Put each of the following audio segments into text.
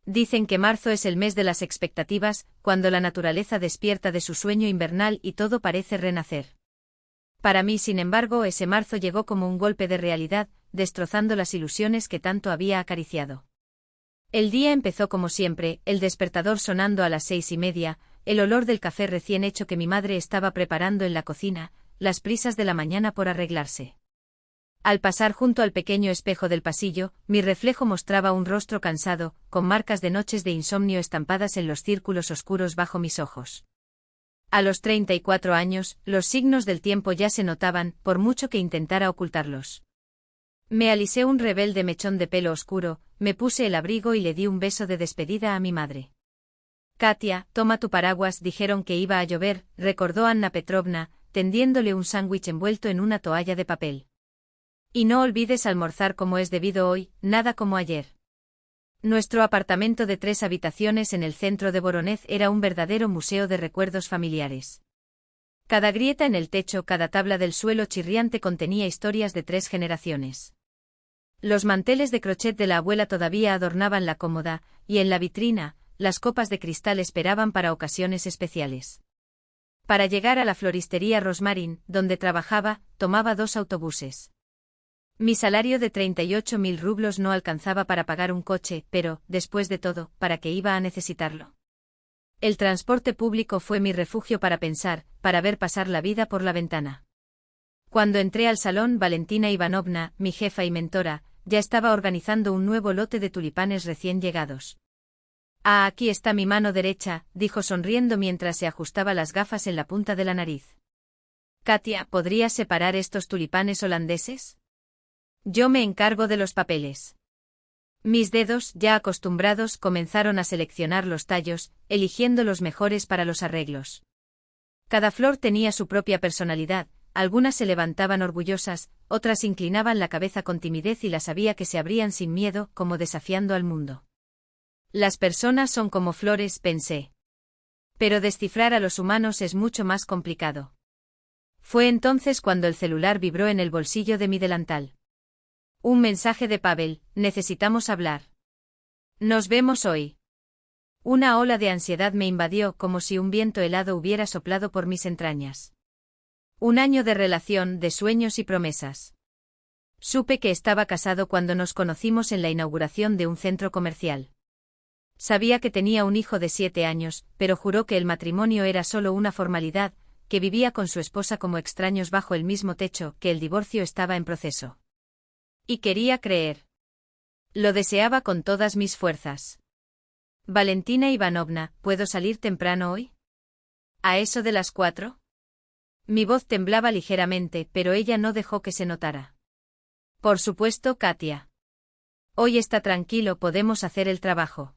Dicen que marzo es el mes de las expectativas, cuando la naturaleza despierta de su sueño invernal y todo parece renacer. Para mí, sin embargo, ese marzo llegó como un golpe de realidad, destrozando las ilusiones que tanto había acariciado. El día empezó como siempre, el despertador sonando a las 6:30, el olor del café recién hecho que mi madre estaba preparando en la cocina, las prisas de la mañana por arreglarse. Al pasar junto al pequeño espejo del pasillo, mi reflejo mostraba un rostro cansado, con marcas de noches de insomnio estampadas en los círculos oscuros bajo mis ojos. A los 34 años, los signos del tiempo ya se notaban, por mucho que intentara ocultarlos. Me alisé un rebelde mechón de pelo oscuro, me puse el abrigo y le di un beso de despedida a mi madre. Katia, toma tu paraguas, dijeron que iba a llover, recordó Anna Petrovna, tendiéndole un sándwich envuelto en una toalla de papel. Y no olvides almorzar como es debido hoy, nada como ayer. Nuestro apartamento de 3 habitaciones en el centro de Voronezh era un verdadero museo de recuerdos familiares. Cada grieta en el techo, cada tabla del suelo chirriante contenía historias de 3 generaciones. Los manteles de crochet de la abuela todavía adornaban la cómoda, y en la vitrina, las copas de cristal esperaban para ocasiones especiales. Para llegar a la floristería Rosmarin, donde trabajaba, tomaba 2 autobuses. Mi salario de 38.000 rublos no alcanzaba para pagar un coche, pero, después de todo, ¿para qué iba a necesitarlo? El transporte público fue mi refugio para pensar, para ver pasar la vida por la ventana. Cuando entré al salón, Valentina Ivanovna, mi jefa y mentora, ya estaba organizando un nuevo lote de tulipanes recién llegados. Ah, aquí está mi mano derecha, dijo sonriendo mientras se ajustaba las gafas en la punta de la nariz. Katia, ¿podrías separar estos tulipanes holandeses? Yo me encargo de los papeles. Mis dedos, ya acostumbrados, comenzaron a seleccionar los tallos, eligiendo los mejores para los arreglos. Cada flor tenía su propia personalidad, algunas se levantaban orgullosas, otras inclinaban la cabeza con timidez y las sabía que se abrían sin miedo, como desafiando al mundo. Las personas son como flores, pensé. Pero descifrar a los humanos es mucho más complicado. Fue entonces cuando el celular vibró en el bolsillo de mi delantal. Un mensaje de Pavel, necesitamos hablar. Nos vemos hoy. Una ola de ansiedad me invadió como si un viento helado hubiera soplado por mis entrañas. Un año de relación, de sueños y promesas. Supe que estaba casado cuando nos conocimos en la inauguración de un centro comercial. Sabía que tenía un hijo de 7 años, pero juró que el matrimonio era solo una formalidad, que vivía con su esposa como extraños bajo el mismo techo, que el divorcio estaba en proceso. Y quería creer. Lo deseaba con todas mis fuerzas. Valentina Ivanovna, ¿puedo salir temprano hoy? ¿A eso de las 4? Mi voz temblaba ligeramente, pero ella no dejó que se notara. Por supuesto, Katia. Hoy está tranquilo, podemos hacer el trabajo.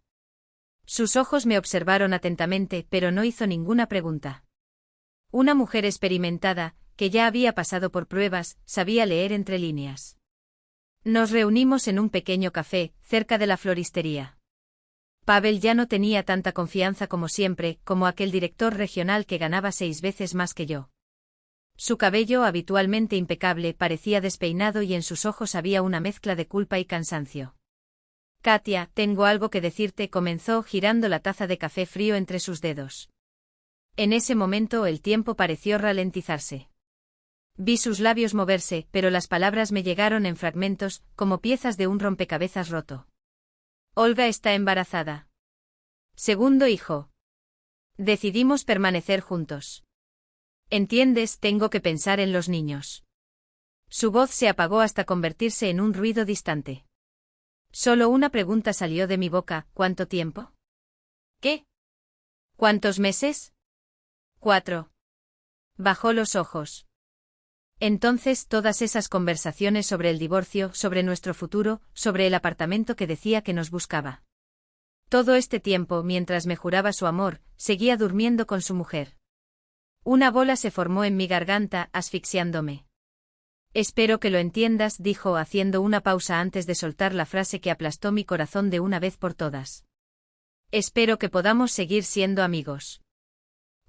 Sus ojos me observaron atentamente, pero no hizo ninguna pregunta. Una mujer experimentada, que ya había pasado por pruebas, sabía leer entre líneas. Nos reunimos en un pequeño café, cerca de la floristería. Pavel ya no tenía tanta confianza como siempre, como aquel director regional que ganaba 6 veces más que yo. Su cabello, habitualmente impecable, parecía despeinado y en sus ojos había una mezcla de culpa y cansancio. Katia, tengo algo que decirte, comenzó girando la taza de café frío entre sus dedos. En ese momento el tiempo pareció ralentizarse. Vi sus labios moverse, pero las palabras me llegaron en fragmentos, como piezas de un rompecabezas roto. Olga está embarazada. Segundo hijo. Decidimos permanecer juntos. ¿Entiendes? Tengo que pensar en los niños. Su voz se apagó hasta convertirse en un ruido distante. Solo una pregunta salió de mi boca, ¿cuánto tiempo? ¿Qué? ¿Cuántos meses? 4. Bajó los ojos. Entonces todas esas conversaciones sobre el divorcio, sobre nuestro futuro, sobre el apartamento que decía que nos buscaba. Todo este tiempo, mientras me juraba su amor, seguía durmiendo con su mujer. Una bola se formó en mi garganta, asfixiándome. Espero que lo entiendas, dijo haciendo una pausa antes de soltar la frase que aplastó mi corazón de una vez por todas. Espero que podamos seguir siendo amigos.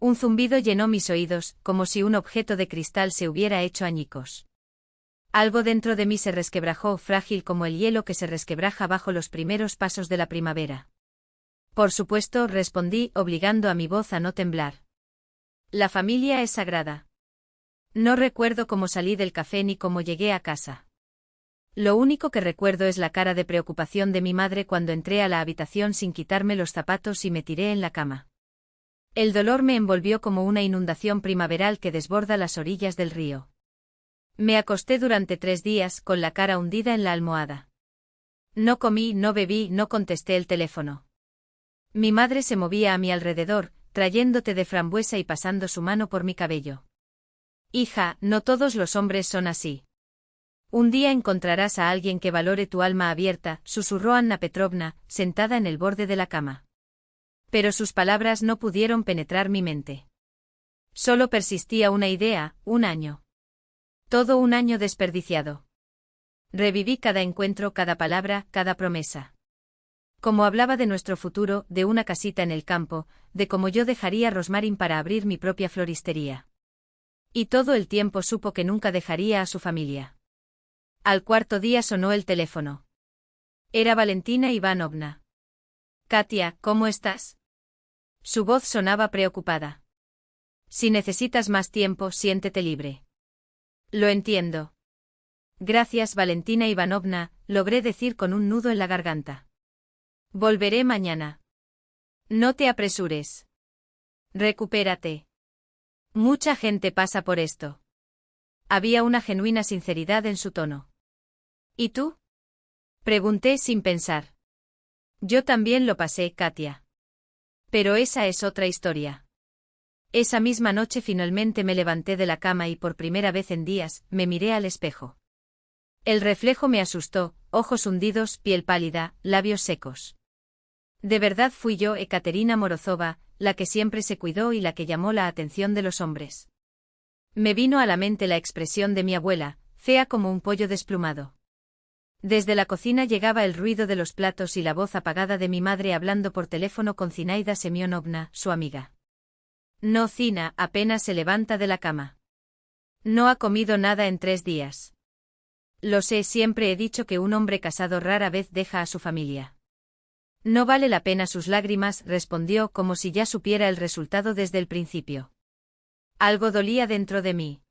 Un zumbido llenó mis oídos, como si un objeto de cristal se hubiera hecho añicos. Algo dentro de mí se resquebrajó, frágil como el hielo que se resquebraja bajo los primeros pasos de la primavera. Por supuesto, respondí, obligando a mi voz a no temblar. La familia es sagrada. No recuerdo cómo salí del café ni cómo llegué a casa. Lo único que recuerdo es la cara de preocupación de mi madre cuando entré a la habitación sin quitarme los zapatos y me tiré en la cama. El dolor me envolvió como una inundación primaveral que desborda las orillas del río. Me acosté durante 3 días con la cara hundida en la almohada. No comí, no bebí, no contesté el teléfono. Mi madre se movía a mi alrededor, trayendo té de frambuesa y pasando su mano por mi cabello. Hija, no todos los hombres son así. Un día encontrarás a alguien que valore tu alma abierta, susurró Anna Petrovna, sentada en el borde de la cama. Pero sus palabras no pudieron penetrar mi mente. Solo persistía una idea, un año. Todo un año desperdiciado. Reviví cada encuentro, cada palabra, cada promesa. Como hablaba de nuestro futuro, de una casita en el campo, de cómo yo dejaría Rosmarin para abrir mi propia floristería. Y todo el tiempo supo que nunca dejaría a su familia. Al 4.º día sonó el teléfono. Era Valentina Ivanovna. Katia, ¿cómo estás? Su voz sonaba preocupada. Si necesitas más tiempo, siéntete libre. Lo entiendo. Gracias, Valentina Ivanovna, logré decir con un nudo en la garganta. Volveré mañana. No te apresures. Recupérate. Mucha gente pasa por esto. Había una genuina sinceridad en su tono. ¿Y tú? Pregunté sin pensar. Yo también lo pasé, Katia. Pero esa es otra historia. Esa misma noche finalmente me levanté de la cama y por primera vez en días, me miré al espejo. El reflejo me asustó, ojos hundidos, piel pálida, labios secos. De verdad fui yo, Ekaterina Morozova, la que siempre se cuidó y la que llamó la atención de los hombres. Me vino a la mente la expresión de mi abuela, fea como un pollo desplumado. Desde la cocina llegaba el ruido de los platos y la voz apagada de mi madre hablando por teléfono con Zinaida Semyonovna, su amiga. No, Zina, apenas se levanta de la cama. No ha comido nada en 3 días. Lo sé, siempre he dicho que un hombre casado rara vez deja a su familia. No vale la pena sus lágrimas, respondió como si ya supiera el resultado desde el principio. Algo dolía dentro de mí.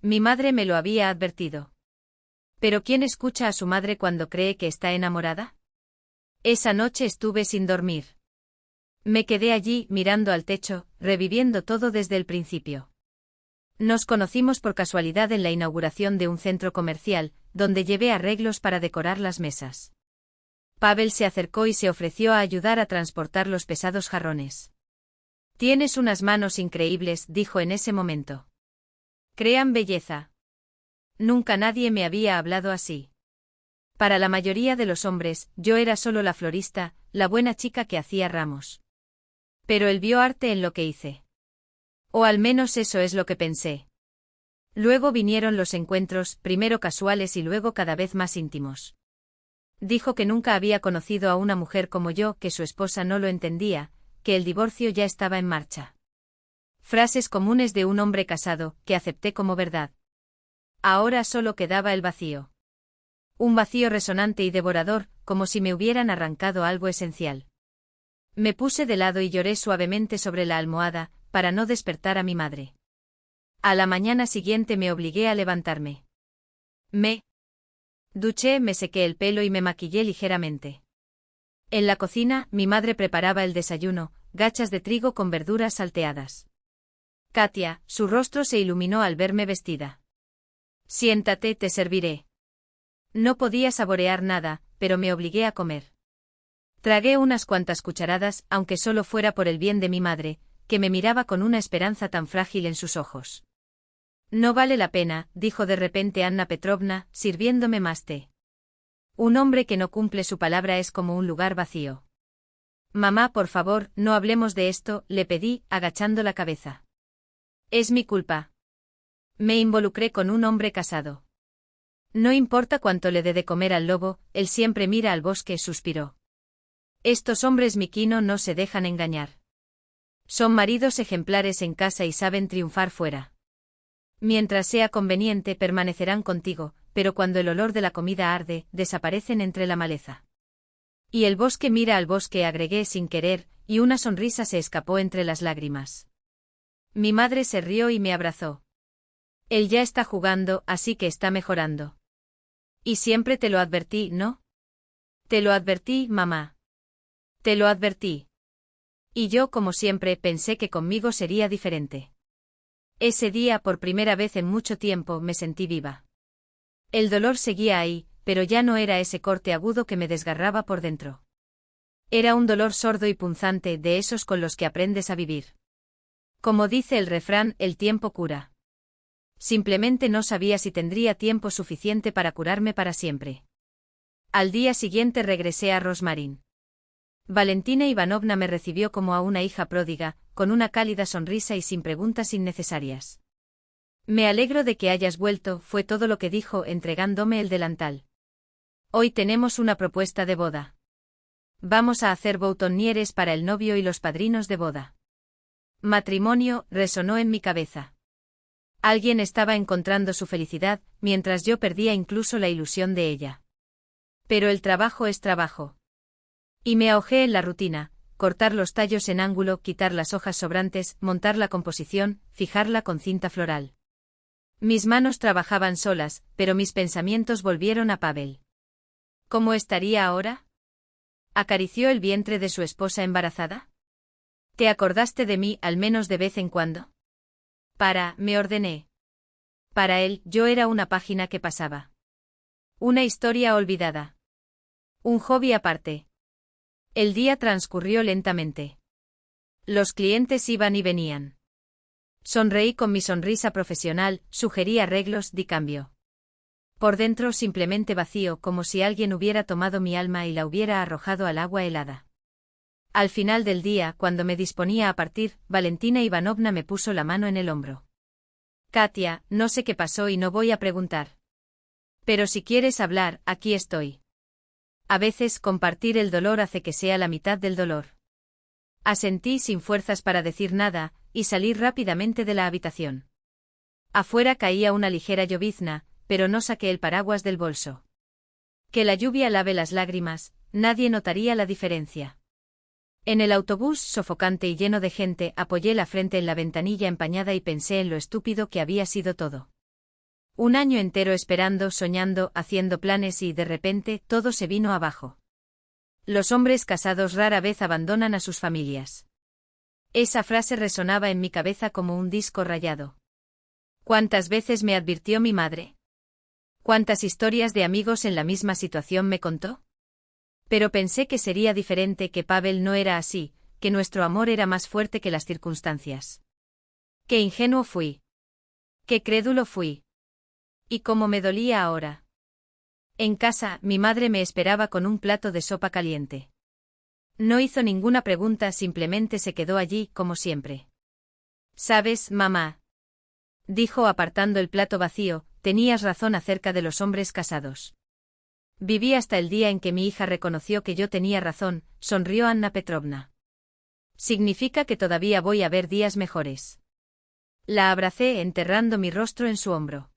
Mi madre me lo había advertido. ¿Pero quién escucha a su madre cuando cree que está enamorada? Esa noche estuve sin dormir. Me quedé allí, mirando al techo, reviviendo todo desde el principio. Nos conocimos por casualidad en la inauguración de un centro comercial, donde llevé arreglos para decorar las mesas. Pavel se acercó y se ofreció a ayudar a transportar los pesados jarrones. Tienes unas manos increíbles, dijo en ese momento. Crean belleza. Nunca nadie me había hablado así. Para la mayoría de los hombres, yo era solo la florista, la buena chica que hacía ramos. Pero él vio arte en lo que hice. O al menos eso es lo que pensé. Luego vinieron los encuentros, primero casuales y luego cada vez más íntimos. Dijo que nunca había conocido a una mujer como yo, que su esposa no lo entendía, que el divorcio ya estaba en marcha. Frases comunes de un hombre casado, que acepté como verdad. Ahora solo quedaba el vacío. Un vacío resonante y devorador, como si me hubieran arrancado algo esencial. Me puse de lado y lloré suavemente sobre la almohada, para no despertar a mi madre. A la mañana siguiente me obligué a levantarme. Me duché, me sequé el pelo y me maquillé ligeramente. En la cocina, mi madre preparaba el desayuno, gachas de trigo con verduras salteadas. Katia, su rostro se iluminó al verme vestida. Siéntate, te serviré. No podía saborear nada, pero me obligué a comer. Tragué unas cuantas cucharadas, aunque solo fuera por el bien de mi madre, que me miraba con una esperanza tan frágil en sus ojos. No vale la pena, dijo de repente Anna Petrovna, sirviéndome más té. Un hombre que no cumple su palabra es como un lugar vacío. Mamá, por favor, no hablemos de esto, le pedí, agachando la cabeza. Es mi culpa. Me involucré con un hombre casado. No importa cuánto le dé de comer al lobo, él siempre mira al bosque, suspiró. Estos hombres Mikino no se dejan engañar. Son maridos ejemplares en casa y saben triunfar fuera. Mientras sea conveniente permanecerán contigo, pero cuando el olor de la comida arde, desaparecen entre la maleza. Y el bosque mira al bosque, agregué sin querer, y una sonrisa se escapó entre las lágrimas. Mi madre se rió y me abrazó. Él ya está jugando, así que está mejorando. Y siempre te lo advertí, ¿no? Te lo advertí, mamá. Te lo advertí. Y yo, como siempre, pensé que conmigo sería diferente. Ese día, por primera vez en mucho tiempo, me sentí viva. El dolor seguía ahí, pero ya no era ese corte agudo que me desgarraba por dentro. Era un dolor sordo y punzante, de esos con los que aprendes a vivir. Como dice el refrán, el tiempo cura. Simplemente no sabía si tendría tiempo suficiente para curarme para siempre. Al día siguiente regresé a Rosmarin. Valentina Ivanovna me recibió como a una hija pródiga, con una cálida sonrisa y sin preguntas innecesarias. Me alegro de que hayas vuelto, fue todo lo que dijo, entregándome el delantal. Hoy tenemos una propuesta de boda. Vamos a hacer boutonnieres para el novio y los padrinos de boda. Matrimonio, resonó en mi cabeza. Alguien estaba encontrando su felicidad, mientras yo perdía incluso la ilusión de ella. Pero el trabajo es trabajo. Y me ahogé en la rutina, cortar los tallos en ángulo, quitar las hojas sobrantes, montar la composición, fijarla con cinta floral. Mis manos trabajaban solas, pero mis pensamientos volvieron a Pavel. ¿Cómo estaría ahora? ¿Acarició el vientre de su esposa embarazada? ¿Te acordaste de mí, al menos de vez en cuando? Me ordené. Para él, yo era una página que pasaba. Una historia olvidada. Un hobby aparte. El día transcurrió lentamente. Los clientes iban y venían. Sonreí con mi sonrisa profesional, sugerí arreglos, di cambio. Por dentro simplemente vacío, como si alguien hubiera tomado mi alma y la hubiera arrojado al agua helada. Al final del día, cuando me disponía a partir, Valentina Ivanovna me puso la mano en el hombro. Katia, no sé qué pasó y no voy a preguntar. Pero si quieres hablar, aquí estoy. A veces compartir el dolor hace que sea la mitad del dolor. Asentí sin fuerzas para decir nada, y salí rápidamente de la habitación. Afuera caía una ligera llovizna, pero no saqué el paraguas del bolso. Que la lluvia lave las lágrimas, nadie notaría la diferencia. En el autobús, sofocante y lleno de gente, apoyé la frente en la ventanilla empañada y pensé en lo estúpido que había sido todo. Un año entero esperando, soñando, haciendo planes y, de repente, todo se vino abajo. Los hombres casados rara vez abandonan a sus familias. Esa frase resonaba en mi cabeza como un disco rayado. ¿Cuántas veces me advirtió mi madre? ¿Cuántas historias de amigos en la misma situación me contó? Pero pensé que sería diferente, que Pavel no era así, que nuestro amor era más fuerte que las circunstancias. Qué ingenuo fui. Qué crédulo fui. Y cómo me dolía ahora. En casa, mi madre me esperaba con un plato de sopa caliente. No hizo ninguna pregunta, simplemente se quedó allí, como siempre. ¿Sabes, mamá? Dijo apartando el plato vacío, tenías razón acerca de los hombres casados. Viví hasta el día en que mi hija reconoció que yo tenía razón, sonrió Anna Petrovna. Significa que todavía voy a ver días mejores. La abracé enterrando mi rostro en su hombro.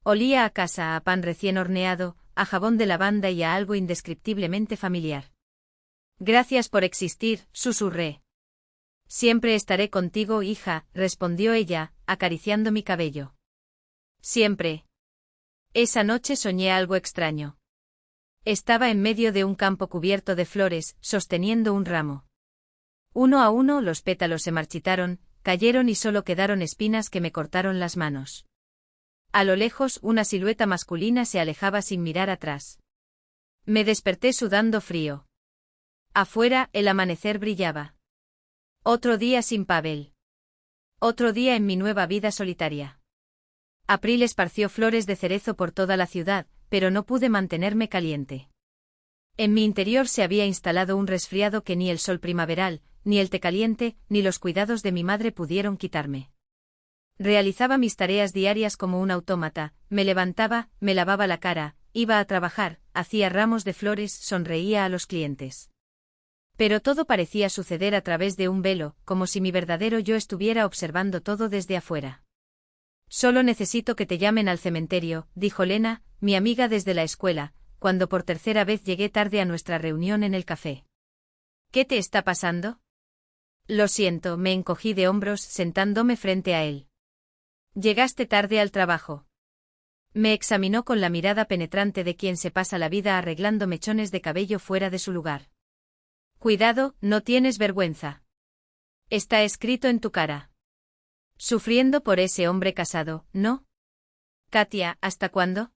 Olía a casa, a pan recién horneado, a jabón de lavanda y a algo indescriptiblemente familiar. Gracias por existir, susurré. Siempre estaré contigo, hija, respondió ella, acariciando mi cabello. Siempre. Esa noche soñé algo extraño. Estaba en medio de un campo cubierto de flores, sosteniendo un ramo. Uno a uno los pétalos se marchitaron, cayeron y solo quedaron espinas que me cortaron las manos. A lo lejos, una silueta masculina se alejaba sin mirar atrás. Me desperté sudando frío. Afuera, el amanecer brillaba. Otro día sin Pavel. Otro día en mi nueva vida solitaria. April esparció flores de cerezo por toda la ciudad, pero no pude mantenerme caliente. En mi interior se había instalado un resfriado que ni el sol primaveral, ni el té caliente, ni los cuidados de mi madre pudieron quitarme. Realizaba mis tareas diarias como un autómata, me levantaba, me lavaba la cara, iba a trabajar, hacía ramos de flores, sonreía a los clientes. Pero todo parecía suceder a través de un velo, como si mi verdadero yo estuviera observando todo desde afuera. Solo necesito que te llamen al cementerio, dijo Lena, mi amiga desde la escuela, cuando por tercera vez llegué tarde a nuestra reunión en el café. ¿Qué te está pasando? Lo siento, me encogí de hombros sentándome frente a él. Llegaste tarde al trabajo. Me examinó con la mirada penetrante de quien se pasa la vida arreglando mechones de cabello fuera de su lugar. Cuidado, no tienes vergüenza. Está escrito en tu cara. Sufriendo por ese hombre casado, ¿no? Katia, ¿hasta cuándo?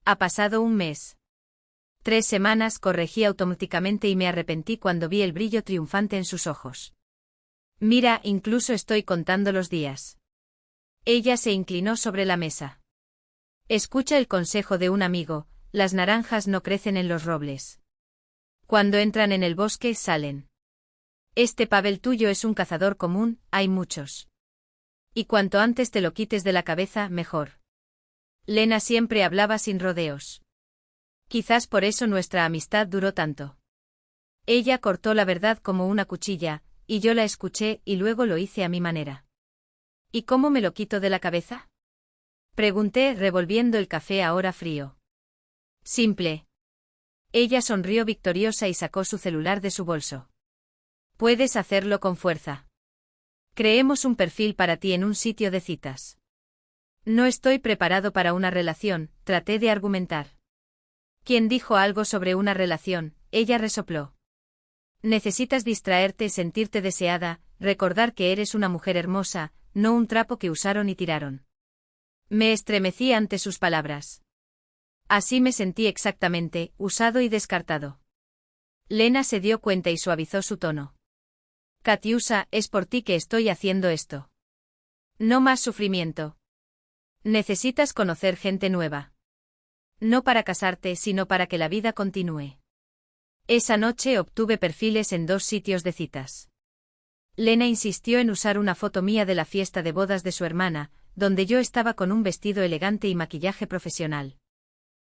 Ha pasado un mes. 3 semanas, corregí automáticamente y me arrepentí cuando vi el brillo triunfante en sus ojos. Mira, incluso estoy contando los días. Ella se inclinó sobre la mesa. Escucha el consejo de un amigo, las naranjas no crecen en los robles. Cuando entran en el bosque, salen. Este Pavel tuyo es un cazador común, hay muchos. Y cuanto antes te lo quites de la cabeza, mejor. Lena siempre hablaba sin rodeos. Quizás por eso nuestra amistad duró tanto. Ella cortó la verdad como una cuchilla, y yo la escuché y luego lo hice a mi manera. ¿Y cómo me lo quito de la cabeza? Pregunté, revolviendo el café ahora frío. Simple. Ella sonrió victoriosa y sacó su celular de su bolso. Puedes hacerlo con fuerza. Creemos un perfil para ti en un sitio de citas. No estoy preparado para una relación, traté de argumentar. ¿Quién dijo algo sobre una relación? Ella resopló. Necesitas distraerte, sentirte deseada, recordar que eres una mujer hermosa, no un trapo que usaron y tiraron. Me estremecí ante sus palabras. Así me sentí exactamente, usado y descartado. Lena se dio cuenta y suavizó su tono. Katiusa, es por ti que estoy haciendo esto. No más sufrimiento. Necesitas conocer gente nueva. No para casarte, sino para que la vida continúe. Esa noche obtuve perfiles en 2 sitios de citas. Lena insistió en usar una foto mía de la fiesta de bodas de su hermana, donde yo estaba con un vestido elegante y maquillaje profesional.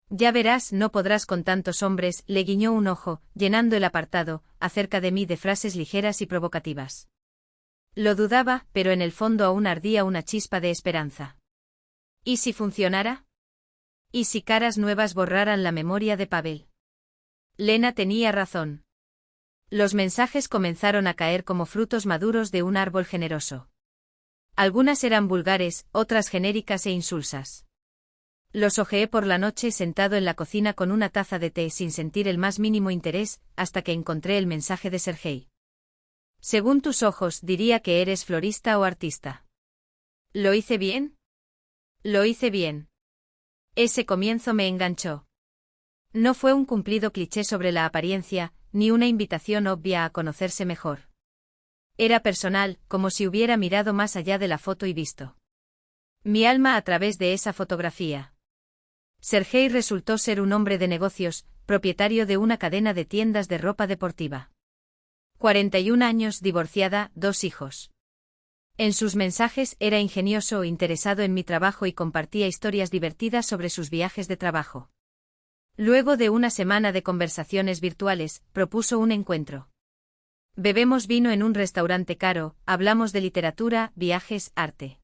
Ya verás, no podrás con tantos hombres, le guiñó un ojo, llenando el apartado, acerca de mí de frases ligeras y provocativas. Lo dudaba, pero en el fondo aún ardía una chispa de esperanza. ¿Y si funcionara? ¿Y si caras nuevas borraran la memoria de Pavel? Lena tenía razón. Los mensajes comenzaron a caer como frutos maduros de un árbol generoso. Algunas eran vulgares, otras genéricas e insulsas. Los hojeé por la noche sentado en la cocina con una taza de té sin sentir el más mínimo interés, hasta que encontré el mensaje de Sergei. Según tus ojos, diría que eres florista o artista. ¿Lo hice bien? Lo hice bien. Ese comienzo me enganchó. No fue un cumplido cliché sobre la apariencia, ni una invitación obvia a conocerse mejor. Era personal, como si hubiera mirado más allá de la foto y visto mi alma a través de esa fotografía. Sergei resultó ser un hombre de negocios, propietario de una cadena de tiendas de ropa deportiva. 41 años, divorciada, 2 hijos. En sus mensajes era ingenioso, interesado en mi trabajo y compartía historias divertidas sobre sus viajes de trabajo. Luego de una semana de conversaciones virtuales, propuso un encuentro. Bebemos vino en un restaurante caro, hablamos de literatura, viajes, arte.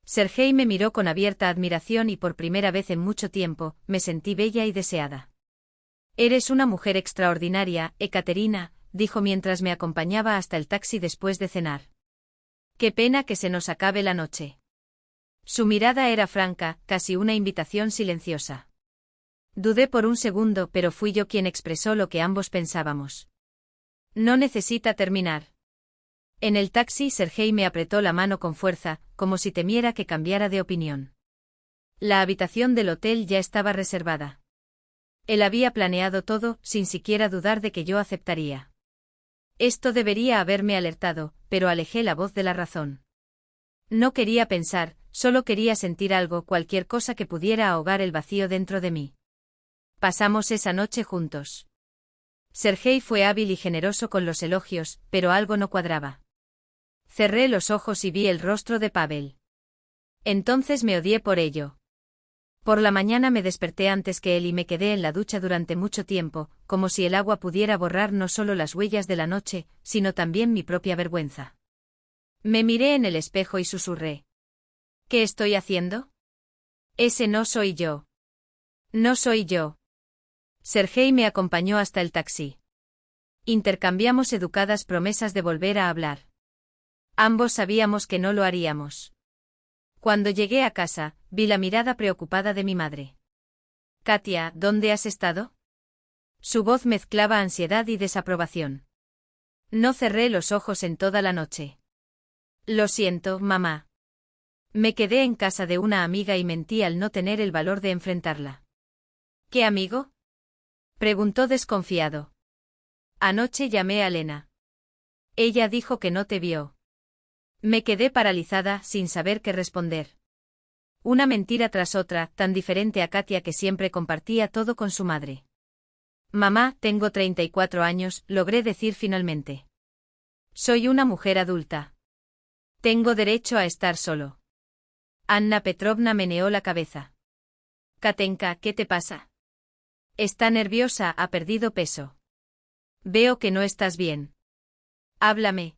Sergei me miró con abierta admiración y por primera vez en mucho tiempo, me sentí bella y deseada. Eres una mujer extraordinaria, Ekaterina, dijo mientras me acompañaba hasta el taxi después de cenar. Qué pena que se nos acabe la noche. Su mirada era franca, casi una invitación silenciosa. Dudé por un segundo, pero fui yo quien expresó lo que ambos pensábamos. No necesita terminar. En el taxi, Sergei me apretó la mano con fuerza, como si temiera que cambiara de opinión. La habitación del hotel ya estaba reservada. Él había planeado todo, sin siquiera dudar de que yo aceptaría. Esto debería haberme alertado, pero alejé la voz de la razón. No quería pensar, solo quería sentir algo, cualquier cosa que pudiera ahogar el vacío dentro de mí. Pasamos esa noche juntos. Sergei fue hábil y generoso con los elogios, pero algo no cuadraba. Cerré los ojos y vi el rostro de Pavel. Entonces me odié por ello. Por la mañana me desperté antes que él y me quedé en la ducha durante mucho tiempo, como si el agua pudiera borrar no solo las huellas de la noche, sino también mi propia vergüenza. Me miré en el espejo y susurré. ¿Qué estoy haciendo? Ese no soy yo. No soy yo. Sergei me acompañó hasta el taxi. Intercambiamos educadas promesas de volver a hablar. Ambos sabíamos que no lo haríamos. Cuando llegué a casa, vi la mirada preocupada de mi madre. Katia, ¿dónde has estado? Su voz mezclaba ansiedad y desaprobación. No cerré los ojos en toda la noche. Lo siento, mamá. Me quedé en casa de una amiga y mentí al no tener el valor de enfrentarla. ¿Qué amigo? Preguntó desconfiado. Anoche llamé a Lena. Ella dijo que no te vio. Me quedé paralizada, sin saber qué responder. Una mentira tras otra, tan diferente a Katia que siempre compartía todo con su madre. Mamá, tengo 34 años, logré decir finalmente. Soy una mujer adulta. Tengo derecho a estar solo. Anna Petrovna meneó la cabeza. Katenka, ¿qué te pasa? Está nerviosa, ha perdido peso. Veo que no estás bien. Háblame.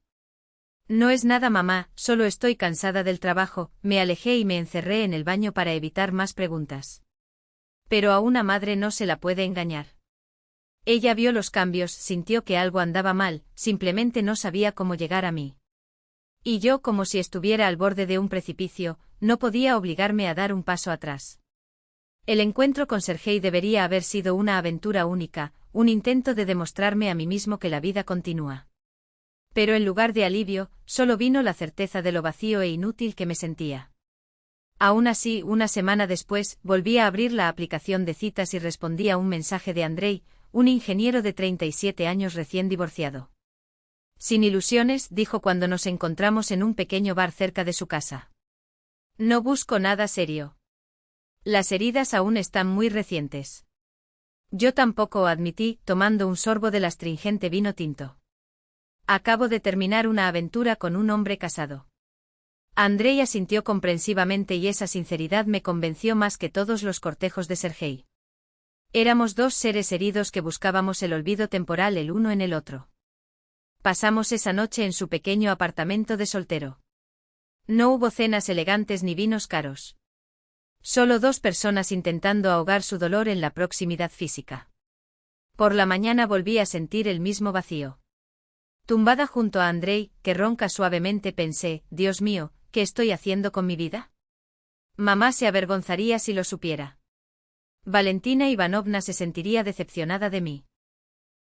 No es nada, mamá, solo estoy cansada del trabajo. Me alejé y me encerré en el baño para evitar más preguntas. Pero a una madre no se la puede engañar. Ella vio los cambios, sintió que algo andaba mal, simplemente no sabía cómo llegar a mí. Y yo, como si estuviera al borde de un precipicio, no podía obligarme a dar un paso atrás. El encuentro con Sergei debería haber sido una aventura única, un intento de demostrarme a mí mismo que la vida continúa. Pero en lugar de alivio, solo vino la certeza de lo vacío e inútil que me sentía. Aún así, una semana después, volví a abrir la aplicación de citas y respondí a un mensaje de Andrei, un ingeniero de 37 años recién divorciado. Sin ilusiones, dijo cuando nos encontramos en un pequeño bar cerca de su casa. No busco nada serio. Las heridas aún están muy recientes. Yo tampoco, admití, tomando un sorbo del astringente vino tinto. Acabo de terminar una aventura con un hombre casado. Andrei asintió comprensivamente y esa sinceridad me convenció más que todos los cortejos de Sergei. Éramos dos seres heridos que buscábamos el olvido temporal el uno en el otro. Pasamos esa noche en su pequeño apartamento de soltero. No hubo cenas elegantes ni vinos caros. Solo dos personas intentando ahogar su dolor en la proximidad física. Por la mañana volví a sentir el mismo vacío. Tumbada junto a Andrei, que ronca suavemente, pensé, Dios mío, ¿qué estoy haciendo con mi vida? Mamá se avergonzaría si lo supiera. Valentina Ivanovna se sentiría decepcionada de mí.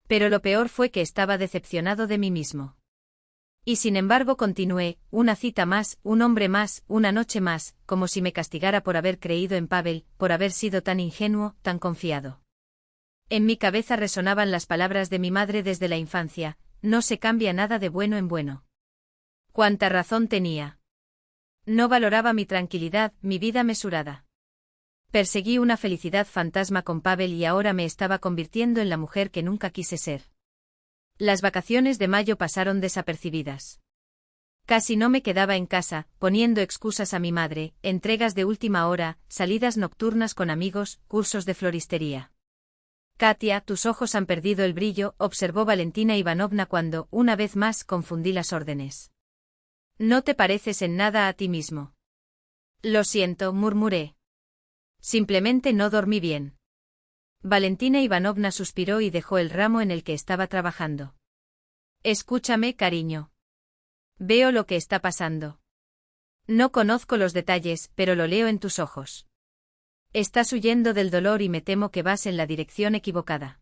Pero lo peor fue que estaba decepcionado de mí mismo. Y sin embargo continué, una cita más, un hombre más, una noche más, como si me castigara por haber creído en Pavel, por haber sido tan ingenuo, tan confiado. En mi cabeza resonaban las palabras de mi madre desde la infancia, no se cambia nada de bueno en bueno. Cuánta razón tenía. No valoraba mi tranquilidad, mi vida mesurada. Perseguí una felicidad fantasma con Pavel y ahora me estaba convirtiendo en la mujer que nunca quise ser. Las vacaciones de mayo pasaron desapercibidas. Casi no me quedaba en casa, poniendo excusas a mi madre, entregas de última hora, salidas nocturnas con amigos, cursos de floristería. Katia, tus ojos han perdido el brillo, observó Valentina Ivanovna cuando, una vez más, confundí las órdenes. No te pareces en nada a ti mismo. Lo siento, murmuré. Simplemente no dormí bien. Valentina Ivanovna suspiró y dejó el ramo en el que estaba trabajando. Escúchame, cariño. Veo lo que está pasando. No conozco los detalles, pero lo leo en tus ojos. Estás huyendo del dolor y me temo que vas en la dirección equivocada.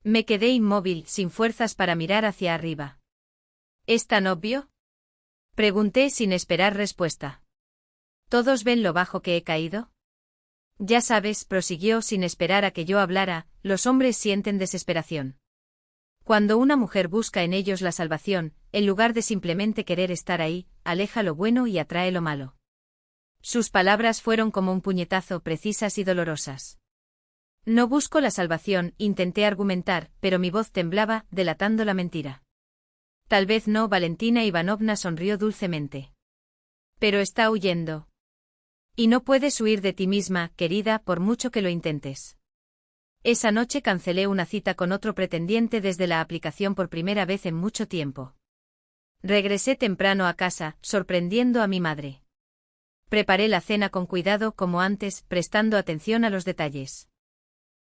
Me quedé inmóvil, sin fuerzas para mirar hacia arriba. ¿Es tan obvio? Pregunté sin esperar respuesta. ¿Todos ven lo bajo que he caído? Ya sabes, prosiguió sin esperar a que yo hablara, los hombres sienten desesperación. Cuando una mujer busca en ellos la salvación, en lugar de simplemente querer estar ahí, aleja lo bueno y atrae lo malo. Sus palabras fueron como un puñetazo, precisas y dolorosas. No busco la salvación, intenté argumentar, pero mi voz temblaba, delatando la mentira. Tal vez no, Valentina Ivanovna sonrió dulcemente. Pero está huyendo. Y no puedes huir de ti misma, querida, por mucho que lo intentes. Esa noche cancelé una cita con otro pretendiente desde la aplicación por primera vez en mucho tiempo. Regresé temprano a casa, sorprendiendo a mi madre. Preparé la cena con cuidado como antes, prestando atención a los detalles.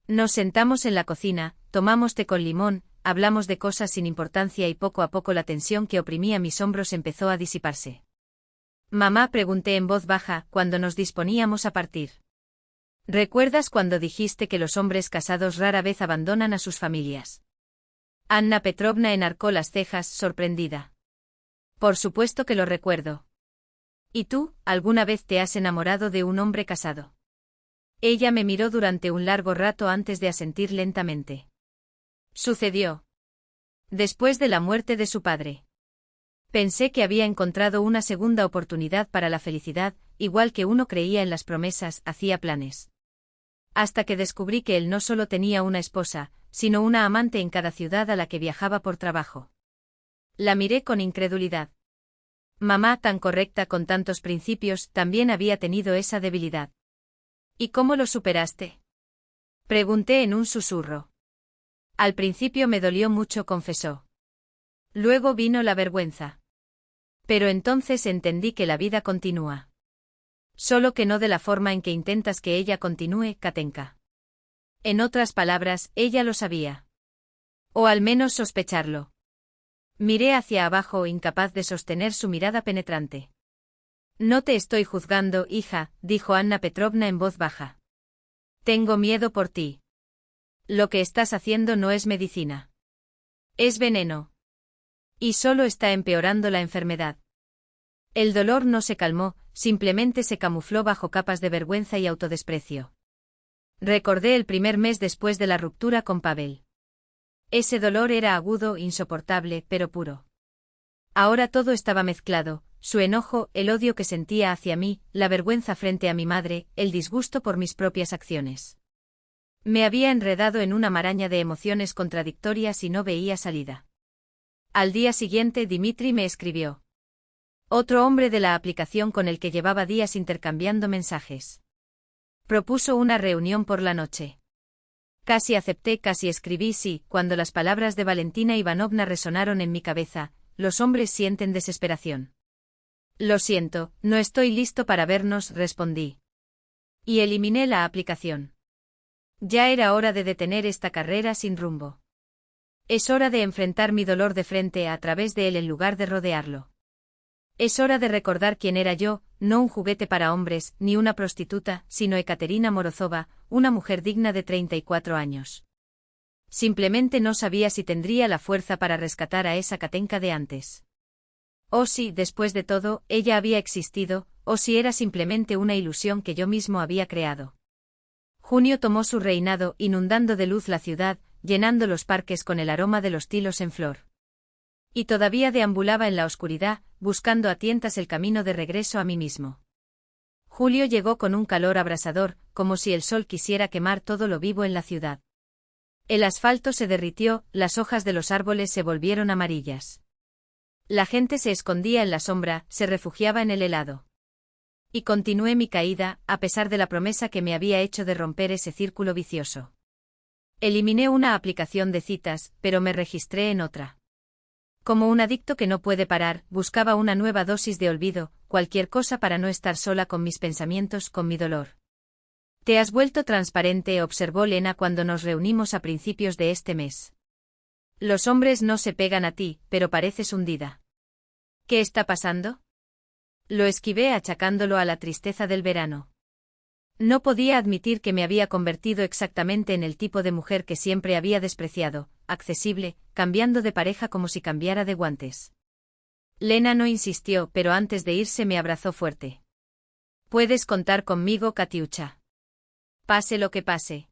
Nos sentamos en la cocina, tomamos té con limón, hablamos de cosas sin importancia y poco a poco la tensión que oprimía mis hombros empezó a disiparse. Mamá, pregunté en voz baja, cuando nos disponíamos a partir. ¿Recuerdas cuando dijiste que los hombres casados rara vez abandonan a sus familias? Anna Petrovna enarcó las cejas, sorprendida. Por supuesto que lo recuerdo. ¿Y tú, alguna vez te has enamorado de un hombre casado? Ella me miró durante un largo rato antes de asentir lentamente. Sucedió. Después de la muerte de su padre. Pensé que había encontrado una segunda oportunidad para la felicidad, igual que uno creía en las promesas, hacía planes. Hasta que descubrí que él no solo tenía una esposa, sino una amante en cada ciudad a la que viajaba por trabajo. La miré con incredulidad. Mamá, tan correcta con tantos principios, también había tenido esa debilidad. ¿Y cómo lo superaste? Pregunté en un susurro. Al principio me dolió mucho, confesó. Luego vino la vergüenza. Pero entonces entendí que la vida continúa. Solo que no de la forma en que intentas que ella continúe, Katenka. En otras palabras, ella lo sabía. O al menos sospecharlo. Miré hacia abajo, incapaz de sostener su mirada penetrante. No te estoy juzgando, hija, dijo Anna Petrovna en voz baja. Tengo miedo por ti. Lo que estás haciendo no es medicina. Es veneno. Y solo está empeorando la enfermedad. El dolor no se calmó, simplemente se camufló bajo capas de vergüenza y autodesprecio. Recordé el primer mes después de la ruptura con Pavel. Ese dolor era agudo, insoportable, pero puro. Ahora todo estaba mezclado, su enojo, el odio que sentía hacia mí, la vergüenza frente a mi madre, el disgusto por mis propias acciones. Me había enredado en una maraña de emociones contradictorias y no veía salida. Al día siguiente Dimitri me escribió. Otro hombre de la aplicación con el que llevaba días intercambiando mensajes. Propuso una reunión por la noche. Casi acepté, casi escribí sí, cuando las palabras de Valentina Ivanovna resonaron en mi cabeza, los hombres sienten desesperación. Lo siento, no estoy listo para vernos, respondí. Y eliminé la aplicación. Ya era hora de detener esta carrera sin rumbo. Es hora de enfrentar mi dolor de frente a través de él en lugar de rodearlo. Es hora de recordar quién era yo, no un juguete para hombres, ni una prostituta, sino Ekaterina Morozova, una mujer digna de 34 años. Simplemente no sabía si tendría la fuerza para rescatar a esa Katenka de antes. O si, después de todo, ella había existido, o si era simplemente una ilusión que yo mismo había creado. Junio tomó su reinado, inundando de luz la ciudad, llenando los parques con el aroma de los tilos en flor. Y todavía deambulaba en la oscuridad, buscando a tientas el camino de regreso a mí mismo. Julio llegó con un calor abrasador, como si el sol quisiera quemar todo lo vivo en la ciudad. El asfalto se derritió, las hojas de los árboles se volvieron amarillas. La gente se escondía en la sombra, se refugiaba en el helado. Y continué mi caída, a pesar de la promesa que me había hecho de romper ese círculo vicioso. Eliminé una aplicación de citas, pero me registré en otra. Como un adicto que no puede parar, buscaba una nueva dosis de olvido, cualquier cosa para no estar sola con mis pensamientos, con mi dolor. Te has vuelto transparente, observó Lena cuando nos reunimos a principios de este mes. Los hombres no se pegan a ti, pero pareces hundida. ¿Qué está pasando? Lo esquivé achacándolo a la tristeza del verano. No podía admitir que me había convertido exactamente en el tipo de mujer que siempre había despreciado, accesible, cambiando de pareja como si cambiara de guantes. Lena no insistió, pero antes de irse me abrazó fuerte. Puedes contar conmigo, Katiucha. Pase lo que pase.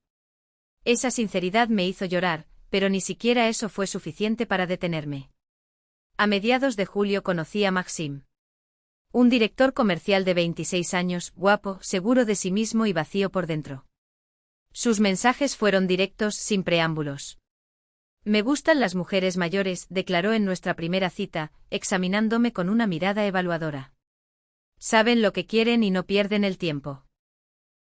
Esa sinceridad me hizo llorar, pero ni siquiera eso fue suficiente para detenerme. A mediados de julio conocí a Maxim. Un director comercial de 26 años, guapo, seguro de sí mismo y vacío por dentro. Sus mensajes fueron directos, sin preámbulos. Me gustan las mujeres mayores, declaró en nuestra primera cita, examinándome con una mirada evaluadora. Saben lo que quieren y no pierden el tiempo.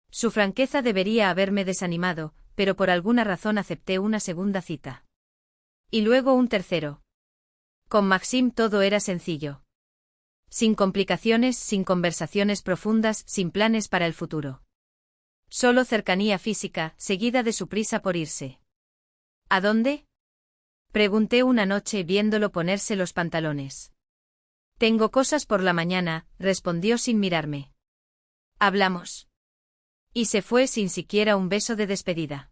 Su franqueza debería haberme desanimado, pero por alguna razón acepté una segunda cita. Y luego un tercero. Con Maxim todo era sencillo. Sin complicaciones, sin conversaciones profundas, sin planes para el futuro. Solo cercanía física, seguida de su prisa por irse. ¿A dónde? Pregunté una noche viéndolo ponerse los pantalones. Tengo cosas por la mañana, respondió sin mirarme. Hablamos. Y se fue sin siquiera un beso de despedida.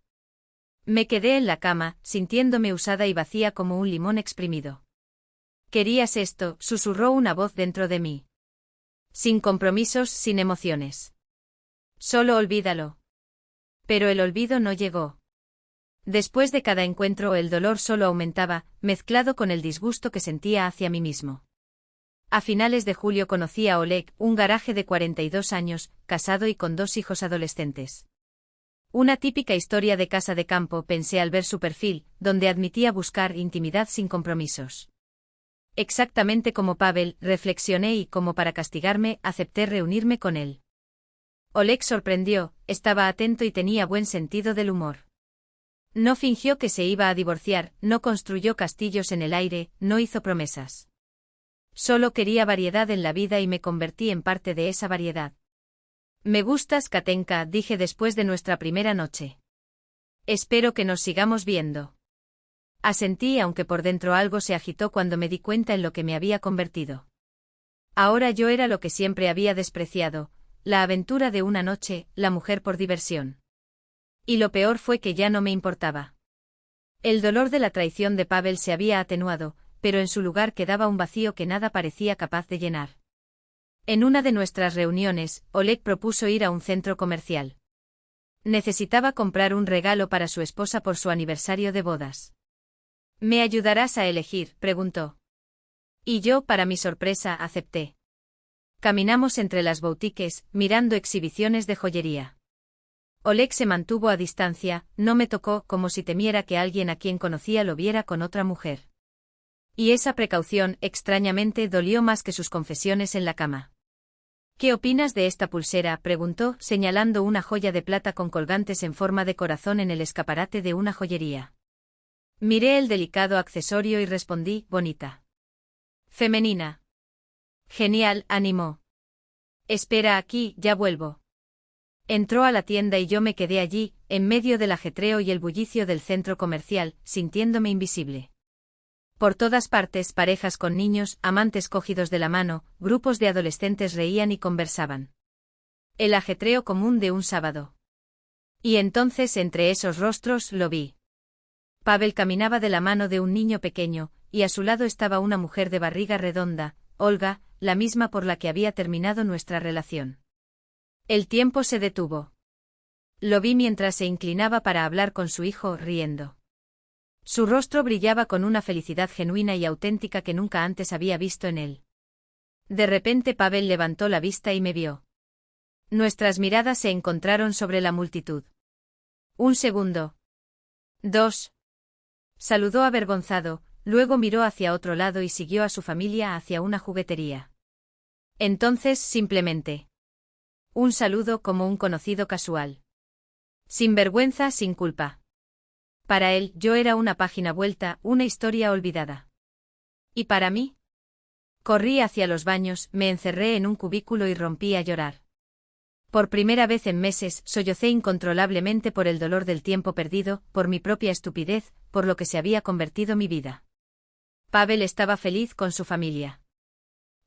Me quedé en la cama, sintiéndome usada y vacía como un limón exprimido. ¿Querías esto?, susurró una voz dentro de mí. Sin compromisos, sin emociones. Solo olvídalo. Pero el olvido no llegó. Después de cada encuentro el dolor solo aumentaba, mezclado con el disgusto que sentía hacia mí mismo. A finales de julio conocí a Oleg, un garaje de 42 años, casado y con 2 hijos adolescentes. Una típica historia de casa de campo, pensé al ver su perfil, donde admitía buscar intimidad sin compromisos. Exactamente como Pavel, reflexioné y como para castigarme, acepté reunirme con él. Oleg sorprendió, estaba atento y tenía buen sentido del humor. No fingió que se iba a divorciar, no construyó castillos en el aire, no hizo promesas. Solo quería variedad en la vida y me convertí en parte de esa variedad. Me gustas, Katenka, dije después de nuestra primera noche. Espero que nos sigamos viendo. Asentí, aunque por dentro algo se agitó cuando me di cuenta en lo que me había convertido. Ahora yo era lo que siempre había despreciado, la aventura de una noche, la mujer por diversión. Y lo peor fue que ya no me importaba. El dolor de la traición de Pavel se había atenuado, pero en su lugar quedaba un vacío que nada parecía capaz de llenar. En una de nuestras reuniones, Oleg propuso ir a un centro comercial. Necesitaba comprar un regalo para su esposa por su aniversario de bodas. ¿Me ayudarás a elegir?, preguntó. Y yo, para mi sorpresa, acepté. Caminamos entre las boutiques, mirando exhibiciones de joyería. Oleg se mantuvo a distancia, no me tocó, como si temiera que alguien a quien conocía lo viera con otra mujer. Y esa precaución, extrañamente, dolió más que sus confesiones en la cama. ¿Qué opinas de esta pulsera?, preguntó, señalando una joya de plata con colgantes en forma de corazón en el escaparate de una joyería. Miré el delicado accesorio y respondí, bonita. Femenina. Genial, animó. Espera aquí, ya vuelvo. Entró a la tienda y yo me quedé allí, en medio del ajetreo y el bullicio del centro comercial, sintiéndome invisible. Por todas partes, parejas con niños, amantes cogidos de la mano, grupos de adolescentes reían y conversaban. El ajetreo común de un sábado. Y entonces entre esos rostros lo vi. Pavel caminaba de la mano de un niño pequeño, y a su lado estaba una mujer de barriga redonda, Olga, la misma por la que había terminado nuestra relación. El tiempo se detuvo. Lo vi mientras se inclinaba para hablar con su hijo, riendo. Su rostro brillaba con una felicidad genuina y auténtica que nunca antes había visto en él. De repente Pavel levantó la vista y me vio. Nuestras miradas se encontraron sobre la multitud. Un segundo. 2. Saludó avergonzado, luego miró hacia otro lado y siguió a su familia hacia una juguetería. Entonces, simplemente. Un saludo como un conocido casual. Sin vergüenza, sin culpa. Para él, yo era una página vuelta, una historia olvidada. ¿Y para mí? Corrí hacia los baños, me encerré en un cubículo y rompí a llorar. Por primera vez en meses, sollocé incontrolablemente por el dolor del tiempo perdido, por mi propia estupidez, por lo que se había convertido mi vida. Pavel estaba feliz con su familia.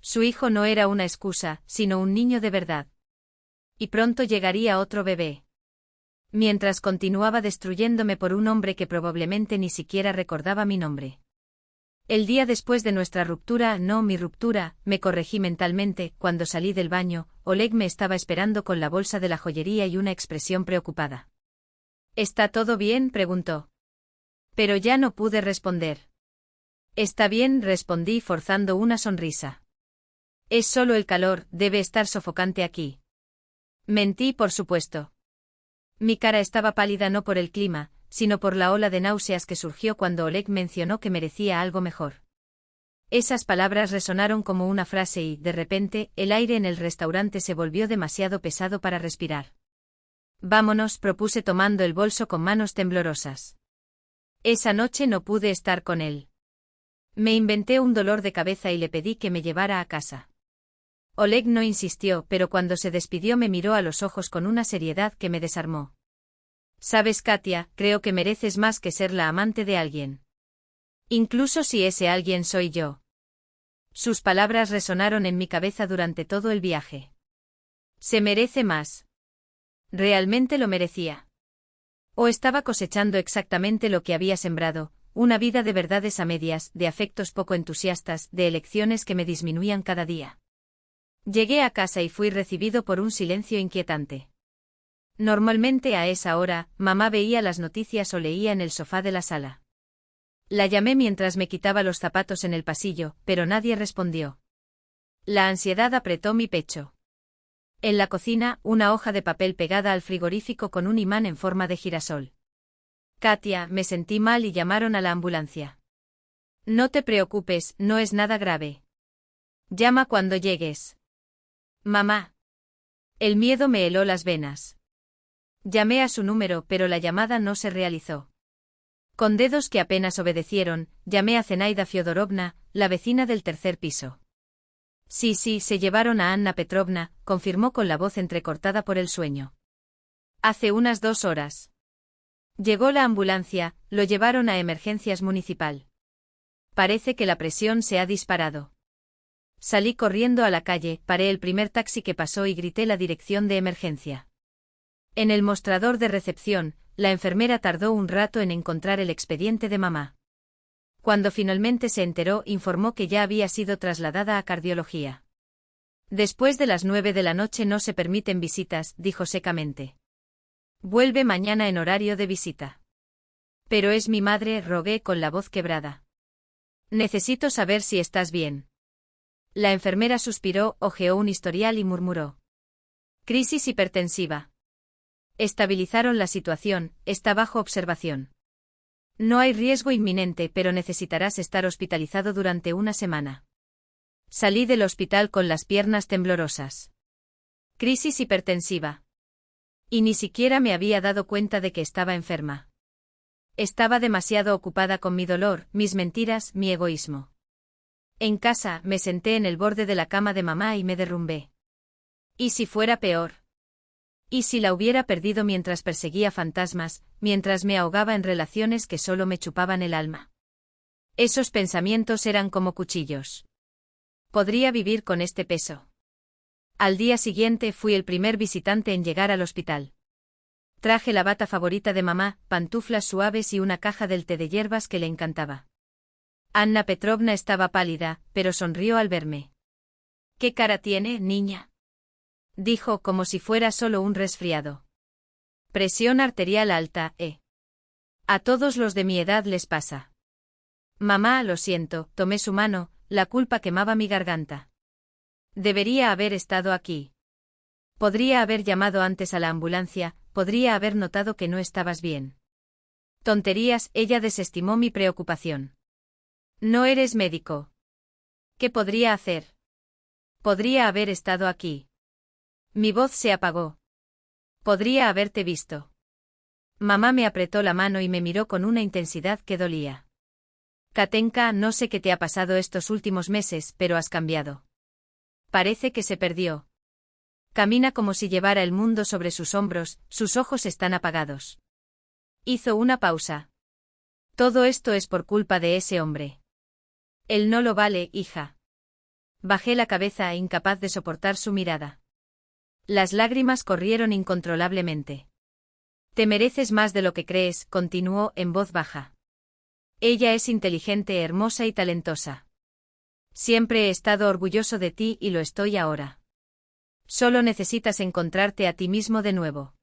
Su hijo no era una excusa, sino un niño de verdad. Y pronto llegaría otro bebé. Mientras continuaba destruyéndome por un hombre que probablemente ni siquiera recordaba mi nombre. El día después de nuestra ruptura, no mi ruptura, me corregí mentalmente, cuando salí del baño, Oleg me estaba esperando con la bolsa de la joyería y una expresión preocupada. ¿Está todo bien?, preguntó. Pero ya no pude responder. Está bien, respondí forzando una sonrisa. Es solo el calor, debe estar sofocante aquí. Mentí, por supuesto. Mi cara estaba pálida no por el clima, sino por la ola de náuseas que surgió cuando Oleg mencionó que merecía algo mejor. Esas palabras resonaron como una frase y, de repente, el aire en el restaurante se volvió demasiado pesado para respirar. Vámonos, propuse tomando el bolso con manos temblorosas. Esa noche no pude estar con él. Me inventé un dolor de cabeza y le pedí que me llevara a casa. Oleg no insistió, pero cuando se despidió me miró a los ojos con una seriedad que me desarmó. Sabes, Katia, creo que mereces más que ser la amante de alguien. Incluso si ese alguien soy yo. Sus palabras resonaron en mi cabeza durante todo el viaje. Se merece más. ¿Realmente lo merecía? ¿O estaba cosechando exactamente lo que había sembrado, una vida de verdades a medias, de afectos poco entusiastas, de elecciones que me disminuían cada día? Llegué a casa y fui recibido por un silencio inquietante. Normalmente a esa hora, mamá veía las noticias o leía en el sofá de la sala. La llamé mientras me quitaba los zapatos en el pasillo, pero nadie respondió. La ansiedad apretó mi pecho. En la cocina, una hoja de papel pegada al frigorífico con un imán en forma de girasol. Katia, me sentí mal y llamaron a la ambulancia. No te preocupes, no es nada grave. Llama cuando llegues. Mamá. El miedo me heló las venas. Llamé a su número, pero la llamada no se realizó. Con dedos que apenas obedecieron, llamé a Zenaida Fyodorovna, la vecina del tercer piso. Sí, se llevaron a Anna Petrovna, confirmó con la voz entrecortada por el sueño. Hace unas 2 horas. Llegó la ambulancia, lo llevaron a emergencias municipal. Parece que la presión se ha disparado. Salí corriendo a la calle, paré el primer taxi que pasó y grité la dirección de emergencia. En el mostrador de recepción, la enfermera tardó un rato en encontrar el expediente de mamá. Cuando finalmente se enteró, informó que ya había sido trasladada a cardiología. Después de las 9 de la noche no se permiten visitas, dijo secamente. Vuelve mañana en horario de visita. Pero es mi madre, rogué con la voz quebrada. Necesito saber si estás bien. La enfermera suspiró, hojeó un historial y murmuró. Crisis hipertensiva. Estabilizaron la situación, está bajo observación. No hay riesgo inminente, pero necesitarás estar hospitalizado durante una semana. Salí del hospital con las piernas temblorosas. Crisis hipertensiva. Y ni siquiera me había dado cuenta de que estaba enferma. Estaba demasiado ocupada con mi dolor, mis mentiras, mi egoísmo. En casa, me senté en el borde de la cama de mamá y me derrumbé. ¿Y si fuera peor? ¿Y si la hubiera perdido mientras perseguía fantasmas, mientras me ahogaba en relaciones que solo me chupaban el alma? Esos pensamientos eran como cuchillos. ¿Podría vivir con este peso? Al día siguiente fui el primer visitante en llegar al hospital. Traje la bata favorita de mamá, pantuflas suaves y una caja del té de hierbas que le encantaba. Anna Petrovna estaba pálida, pero sonrió al verme. ¿Qué cara tiene, niña? Dijo como si fuera solo un resfriado. Presión arterial alta, A todos los de mi edad les pasa. Mamá, lo siento, tomé su mano, la culpa quemaba mi garganta. Debería haber estado aquí. Podría haber llamado antes a la ambulancia, podría haber notado que no estabas bien. Tonterías, ella desestimó mi preocupación. No eres médico. ¿Qué podría hacer? Podría haber estado aquí. Mi voz se apagó. Podría haberte visto. Mamá me apretó la mano y me miró con una intensidad que dolía. Katenka, no sé qué te ha pasado estos últimos meses, pero has cambiado. Parece que se perdió. Camina como si llevara el mundo sobre sus hombros, sus ojos están apagados. Hizo una pausa. Todo esto es por culpa de ese hombre. Él no lo vale, hija. Bajé la cabeza, incapaz de soportar su mirada. Las lágrimas corrieron incontrolablemente. Te mereces más de lo que crees, continuó en voz baja. Ella es inteligente, hermosa y talentosa. Siempre he estado orgulloso de ti y lo estoy ahora. Solo necesitas encontrarte a ti mismo de nuevo.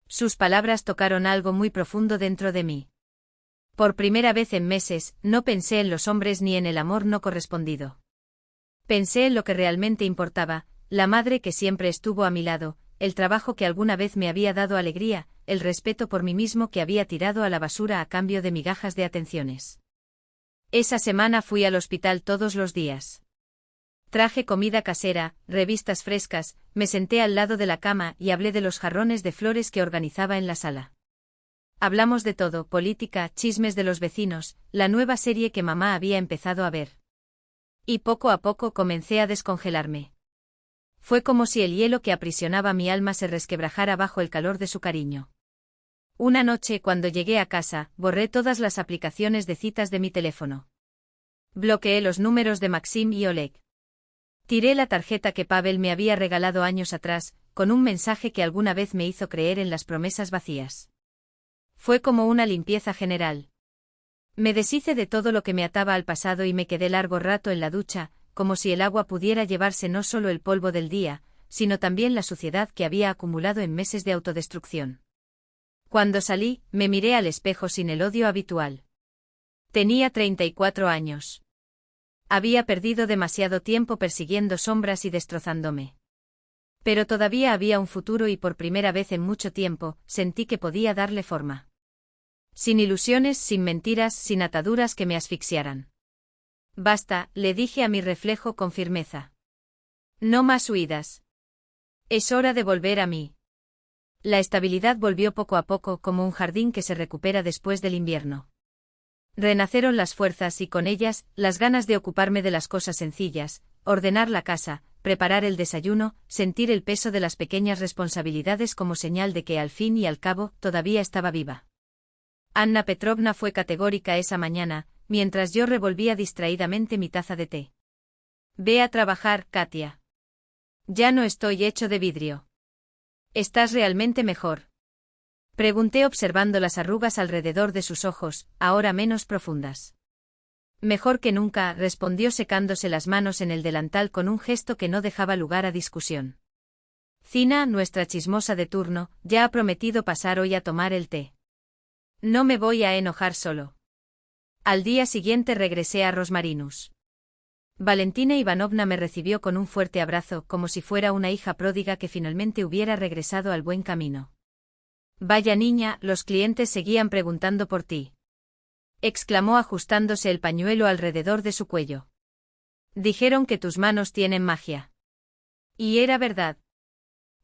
Sus palabras tocaron algo muy profundo dentro de mí. Por primera vez en meses, no pensé en los hombres ni en el amor no correspondido. Pensé en lo que realmente importaba, la madre que siempre estuvo a mi lado, el trabajo que alguna vez me había dado alegría, el respeto por mí mismo que había tirado a la basura a cambio de migajas de atenciones. Esa semana fui al hospital todos los días. Traje comida casera, revistas frescas, me senté al lado de la cama y hablé de los jarrones de flores que organizaba en la sala. Hablamos de todo, política, chismes de los vecinos, la nueva serie que mamá había empezado a ver. Y poco a poco comencé a descongelarme. Fue como si el hielo que aprisionaba mi alma se resquebrajara bajo el calor de su cariño. Una noche, cuando llegué a casa, borré todas las aplicaciones de citas de mi teléfono. Bloqueé los números de Maxim y Oleg. Tiré la tarjeta que Pavel me había regalado años atrás, con un mensaje que alguna vez me hizo creer en las promesas vacías. Fue como una limpieza general. Me deshice de todo lo que me ataba al pasado y me quedé largo rato en la ducha, como si el agua pudiera llevarse no solo el polvo del día, sino también la suciedad que había acumulado en meses de autodestrucción. Cuando salí, me miré al espejo sin el odio habitual. Tenía 34 años. Había perdido demasiado tiempo persiguiendo sombras y destrozándome. Pero todavía había un futuro y por primera vez en mucho tiempo, sentí que podía darle forma. Sin ilusiones, sin mentiras, sin ataduras que me asfixiaran. Basta, le dije a mi reflejo con firmeza. No más huidas. Es hora de volver a mí. La estabilidad volvió poco a poco como un jardín que se recupera después del invierno. Renacieron las fuerzas y con ellas, las ganas de ocuparme de las cosas sencillas, ordenar la casa, preparar el desayuno, sentir el peso de las pequeñas responsabilidades como señal de que al fin y al cabo, todavía estaba viva. Anna Petrovna fue categórica esa mañana, mientras yo revolvía distraídamente mi taza de té. Ve a trabajar, Katia. Ya no estoy hecho de vidrio. ¿Estás realmente mejor? Pregunté observando las arrugas alrededor de sus ojos, ahora menos profundas. Mejor que nunca, respondió secándose las manos en el delantal con un gesto que no dejaba lugar a discusión. Zina, nuestra chismosa de turno, ya ha prometido pasar hoy a tomar el té. No me voy a enojar solo. Al día siguiente regresé a Rosmarinus. Valentina Ivanovna me recibió con un fuerte abrazo, como si fuera una hija pródiga que finalmente hubiera regresado al buen camino. Vaya niña, los clientes seguían preguntando por ti. Exclamó ajustándose el pañuelo alrededor de su cuello. Dijeron que tus manos tienen magia. Y era verdad.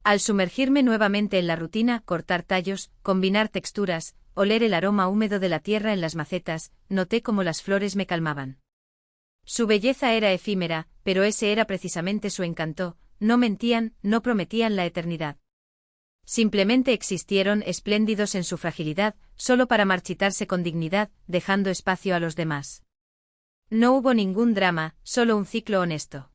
Al sumergirme nuevamente en la rutina, cortar tallos, combinar texturas, oler el aroma húmedo de la tierra en las macetas, noté cómo las flores me calmaban. Su belleza era efímera, pero ese era precisamente su encanto, no mentían, no prometían la eternidad. Simplemente existieron espléndidos en su fragilidad, solo para marchitarse con dignidad, dejando espacio a los demás. No hubo ningún drama, solo un ciclo honesto.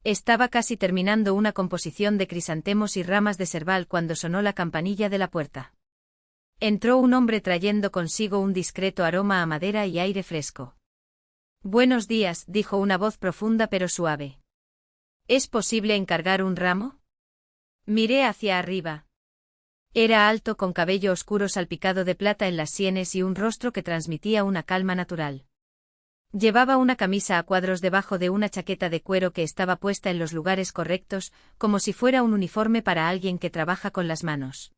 Estaba casi terminando una composición de crisantemos y ramas de serval cuando sonó la campanilla de la puerta. Entró un hombre trayendo consigo un discreto aroma a madera y aire fresco. Buenos días, dijo una voz profunda pero suave. ¿Es posible encargar un ramo? Miré hacia arriba. Era alto con cabello oscuro salpicado de plata en las sienes y un rostro que transmitía una calma natural. Llevaba una camisa a cuadros debajo de una chaqueta de cuero que estaba puesta en los lugares correctos, como si fuera un uniforme para alguien que trabaja con las manos.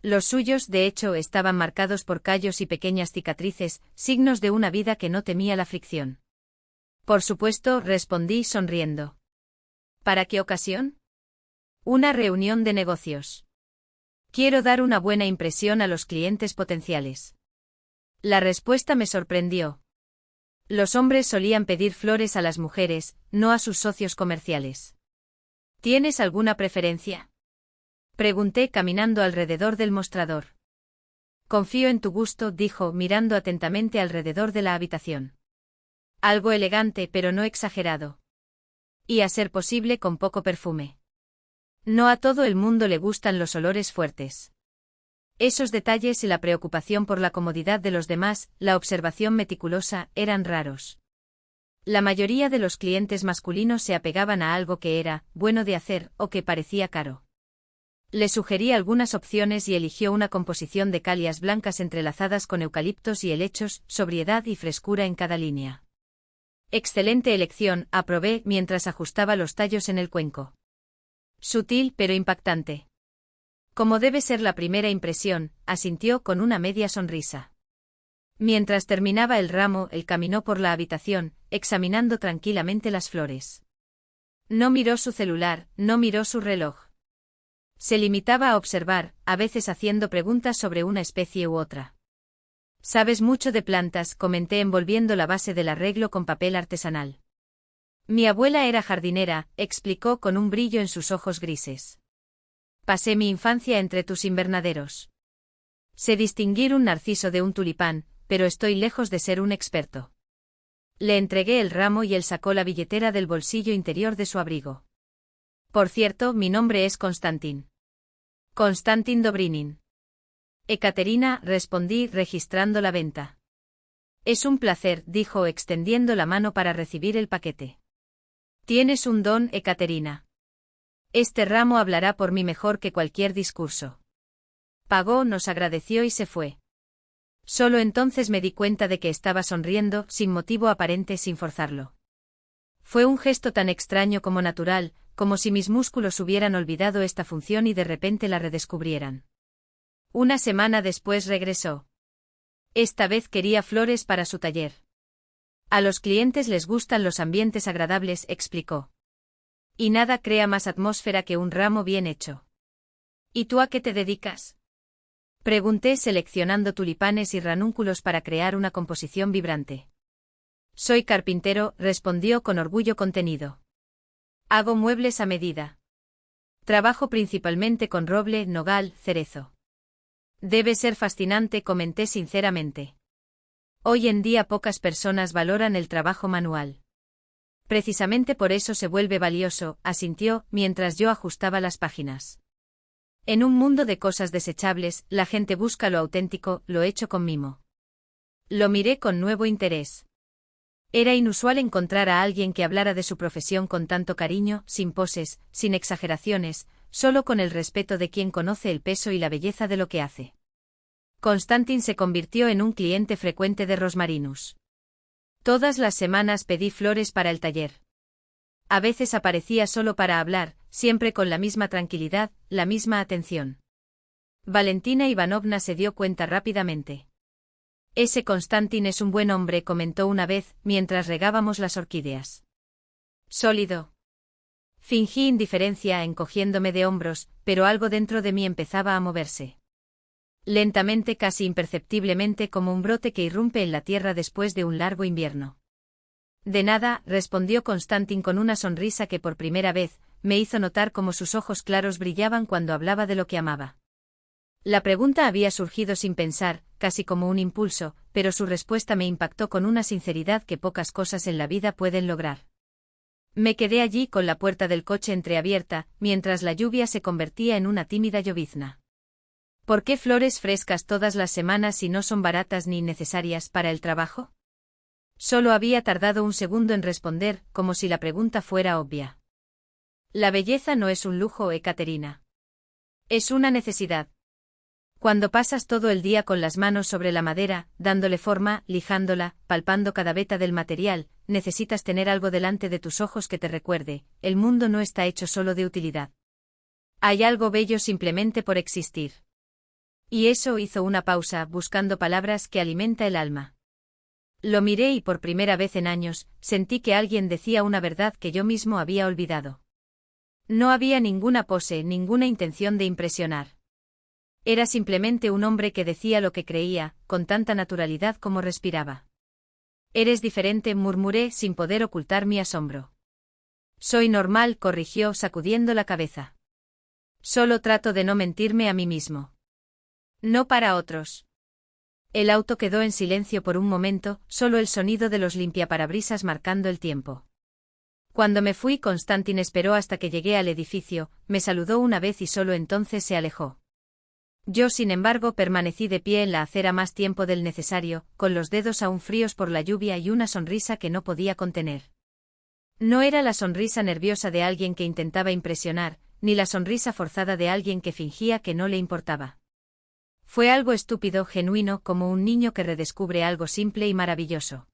Los suyos, de hecho, estaban marcados por callos y pequeñas cicatrices, signos de una vida que no temía la fricción. Por supuesto, respondí sonriendo. ¿Para qué ocasión? Una reunión de negocios. Quiero dar una buena impresión a los clientes potenciales. La respuesta me sorprendió. Los hombres solían pedir flores a las mujeres, no a sus socios comerciales. ¿Tienes alguna preferencia? Pregunté caminando alrededor del mostrador. Confío en tu gusto, dijo, mirando atentamente alrededor de la habitación. Algo elegante pero no exagerado. Y a ser posible con poco perfume. No a todo el mundo le gustan los olores fuertes. Esos detalles y la preocupación por la comodidad de los demás, la observación meticulosa, eran raros. La mayoría de los clientes masculinos se apegaban a algo que era bueno de hacer o que parecía caro. Le sugerí algunas opciones y eligió una composición de calias blancas entrelazadas con eucaliptos y helechos, sobriedad y frescura en cada línea. Excelente elección, aprobé mientras ajustaba los tallos en el cuenco. Sutil pero impactante. Como debe ser la primera impresión, asintió con una media sonrisa. Mientras terminaba el ramo, él caminó por la habitación, examinando tranquilamente las flores. No miró su celular, no miró su reloj. Se limitaba a observar, a veces haciendo preguntas sobre una especie u otra. «Sabes mucho de plantas», comenté envolviendo la base del arreglo con papel artesanal. Mi abuela era jardinera, explicó con un brillo en sus ojos grises. Pasé mi infancia entre tus invernaderos. Sé distinguir un narciso de un tulipán, pero estoy lejos de ser un experto. Le entregué el ramo y él sacó la billetera del bolsillo interior de su abrigo. Por cierto, mi nombre es Konstantin. Konstantin Dobrinin. Ekaterina, respondí registrando la venta. Es un placer, dijo extendiendo la mano para recibir el paquete. Tienes un don, Ekaterina. Este ramo hablará por mí mejor que cualquier discurso. Pagó, nos agradeció y se fue. Solo entonces me di cuenta de que estaba sonriendo, sin motivo aparente, sin forzarlo. Fue un gesto tan extraño como natural, como si mis músculos hubieran olvidado esta función y de repente la redescubrieran. Una semana después regresó. Esta vez quería flores para su taller. A los clientes les gustan los ambientes agradables, explicó. Y nada crea más atmósfera que un ramo bien hecho. ¿Y tú a qué te dedicas? Pregunté seleccionando tulipanes y ranúnculos para crear una composición vibrante. Soy carpintero, respondió con orgullo contenido. Hago muebles a medida. Trabajo principalmente con roble, nogal, cerezo. Debe ser fascinante, comenté sinceramente. Hoy en día pocas personas valoran el trabajo manual. Precisamente por eso se vuelve valioso, asintió, mientras yo ajustaba las páginas. En un mundo de cosas desechables, la gente busca lo auténtico, lo hecho con mimo. Lo miré con nuevo interés. Era inusual encontrar a alguien que hablara de su profesión con tanto cariño, sin poses, sin exageraciones, solo con el respeto de quien conoce el peso y la belleza de lo que hace. Konstantin se convirtió en un cliente frecuente de Rosmarinus. Todas las semanas pedí flores para el taller. A veces aparecía solo para hablar, siempre con la misma tranquilidad, la misma atención. Valentina Ivanovna se dio cuenta rápidamente. Ese Konstantin es un buen hombre, comentó una vez, mientras regábamos las orquídeas. Sólido. Fingí indiferencia encogiéndome de hombros, pero algo dentro de mí empezaba a moverse. Lentamente, casi imperceptiblemente, como un brote que irrumpe en la tierra después de un largo invierno. De nada, respondió Konstantin con una sonrisa que por primera vez me hizo notar cómo sus ojos claros brillaban cuando hablaba de lo que amaba. La pregunta había surgido sin pensar, casi como un impulso, pero su respuesta me impactó con una sinceridad que pocas cosas en la vida pueden lograr. Me quedé allí con la puerta del coche entreabierta, mientras la lluvia se convertía en una tímida llovizna. ¿Por qué flores frescas todas las semanas si no son baratas ni necesarias para el trabajo? Solo había tardado un segundo en responder, como si la pregunta fuera obvia. La belleza no es un lujo, Ekaterina. Es una necesidad. Cuando pasas todo el día con las manos sobre la madera, dándole forma, lijándola, palpando cada veta del material, necesitas tener algo delante de tus ojos que te recuerde, el mundo no está hecho solo de utilidad. Hay algo bello simplemente por existir. Y eso hizo una pausa, buscando palabras que alimenta el alma. Lo miré y por primera vez en años, sentí que alguien decía una verdad que yo mismo había olvidado. No había ninguna pose, ninguna intención de impresionar. Era simplemente un hombre que decía lo que creía, con tanta naturalidad como respiraba. Eres diferente, murmuré sin poder ocultar mi asombro. Soy normal, corrigió sacudiendo la cabeza. Solo trato de no mentirme a mí mismo. No para otros. El auto quedó en silencio por un momento, solo el sonido de los limpiaparabrisas marcando el tiempo. Cuando me fui, Konstantin esperó hasta que llegué al edificio, me saludó una vez y solo entonces se alejó. Yo, sin embargo, permanecí de pie en la acera más tiempo del necesario, con los dedos aún fríos por la lluvia y una sonrisa que no podía contener. No era la sonrisa nerviosa de alguien que intentaba impresionar, ni la sonrisa forzada de alguien que fingía que no le importaba. Fue algo estúpido, genuino, como un niño que redescubre algo simple y maravilloso.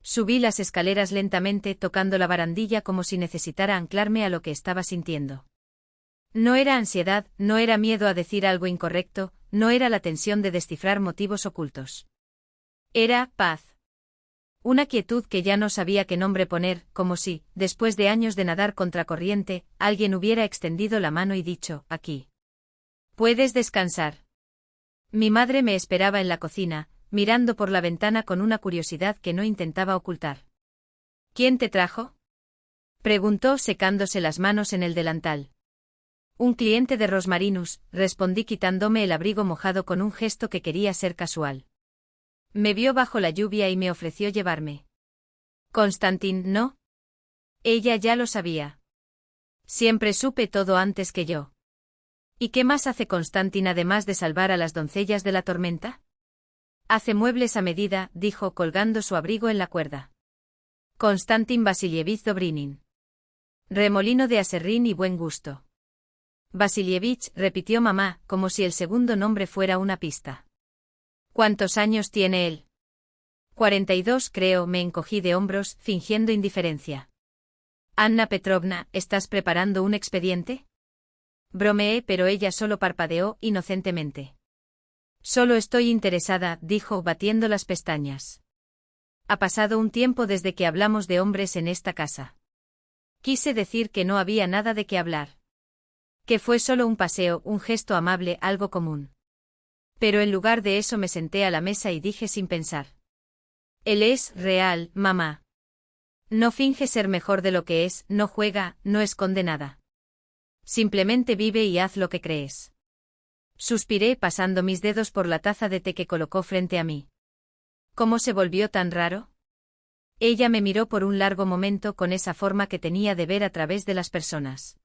Subí las escaleras lentamente, tocando la barandilla como si necesitara anclarme a lo que estaba sintiendo. No era ansiedad, no era miedo a decir algo incorrecto, no era la tensión de descifrar motivos ocultos. Era paz. Una quietud que ya no sabía qué nombre poner, como si, después de años de nadar contracorriente, alguien hubiera extendido la mano y dicho, aquí. Puedes descansar. Mi madre me esperaba en la cocina, mirando por la ventana con una curiosidad que no intentaba ocultar. ¿Quién te trajo? Preguntó secándose las manos en el delantal. Un cliente de Rosmarinus, respondí quitándome el abrigo mojado con un gesto que quería ser casual. Me vio bajo la lluvia y me ofreció llevarme. Constantin, ¿no? Ella ya lo sabía. Siempre supe todo antes que yo. ¿Y qué más hace Constantin además de salvar a las doncellas de la tormenta? Hace muebles a medida, dijo colgando su abrigo en la cuerda. Konstantin Vasilievich Dobrinin. Remolino de aserrín y buen gusto. Vasilievich, repitió mamá, como si el segundo nombre fuera una pista. ¿Cuántos años tiene él? 42 creo, me encogí de hombros, fingiendo indiferencia. Anna Petrovna, ¿estás preparando un expediente? Bromeé, pero ella solo parpadeó, inocentemente. Solo estoy interesada, dijo, batiendo las pestañas. Ha pasado un tiempo desde que hablamos de hombres en esta casa. Quise decir que no había nada de qué hablar. Que fue solo un paseo, un gesto amable, algo común. Pero en lugar de eso me senté a la mesa y dije sin pensar. Él es real, mamá. No finge ser mejor de lo que es, no juega, no esconde nada. Simplemente vive y haz lo que crees. Suspiré pasando mis dedos por la taza de té que colocó frente a mí. ¿Cómo se volvió tan raro? Ella me miró por un largo momento con esa forma que tenía de ver a través de las personas.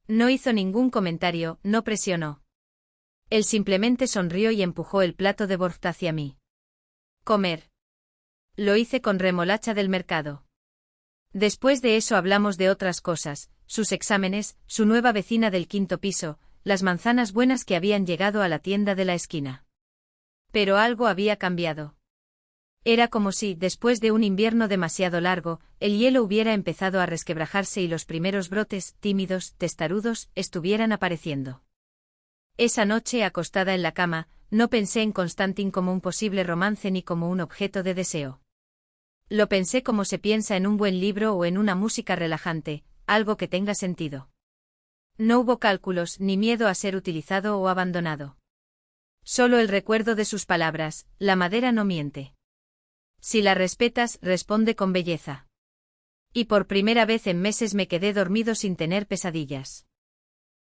No hizo ningún comentario, no presionó. Él simplemente sonrió y empujó el plato de Borft hacia mí. Comer. Lo hice con remolacha del mercado. Después de eso hablamos de otras cosas, sus exámenes, su nueva vecina del quinto piso, las manzanas buenas que habían llegado a la tienda de la esquina. Pero algo había cambiado. Era como si, después de un invierno demasiado largo, el hielo hubiera empezado a resquebrajarse y los primeros brotes, tímidos, testarudos, estuvieran apareciendo. Esa noche, acostada en la cama, no pensé en Konstantin como un posible romance ni como un objeto de deseo. Lo pensé como se piensa en un buen libro o en una música relajante, algo que tenga sentido. No hubo cálculos ni miedo a ser utilizado o abandonado. Solo el recuerdo de sus palabras, la madera no miente. Si la respetas, responde con belleza. Y por primera vez en meses me quedé dormido sin tener pesadillas.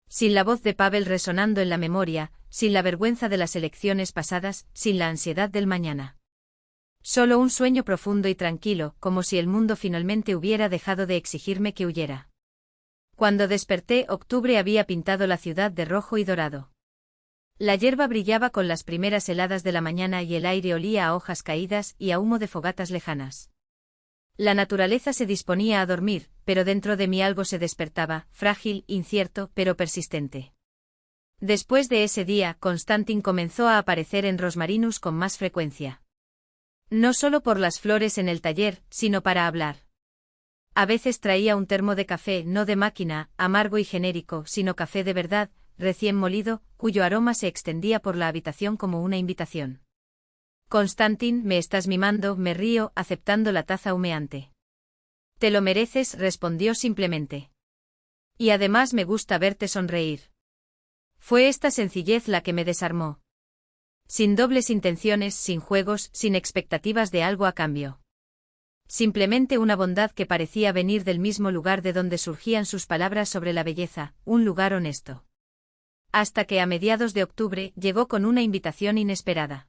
Sin la voz de Pavel resonando en la memoria, sin la vergüenza de las elecciones pasadas, sin la ansiedad del mañana. Solo un sueño profundo y tranquilo, como si el mundo finalmente hubiera dejado de exigirme que huyera. Cuando desperté, octubre había pintado la ciudad de rojo y dorado. La hierba brillaba con las primeras heladas de la mañana y el aire olía a hojas caídas y a humo de fogatas lejanas. La naturaleza se disponía a dormir, pero dentro de mí algo se despertaba, frágil, incierto, pero persistente. Después de ese día, Konstantin comenzó a aparecer en Rosmarinus con más frecuencia. No solo por las flores en el taller, sino para hablar. A veces traía un termo de café, no de máquina, amargo y genérico, sino café de verdad, recién molido, cuyo aroma se extendía por la habitación como una invitación. Konstantin, me estás mimando, me río, aceptando la taza humeante. Te lo mereces, respondió simplemente. Y además me gusta verte sonreír. Fue esta sencillez la que me desarmó. Sin dobles intenciones, sin juegos, sin expectativas de algo a cambio. Simplemente una bondad que parecía venir del mismo lugar de donde surgían sus palabras sobre la belleza, un lugar honesto. Hasta que a mediados de octubre llegó con una invitación inesperada.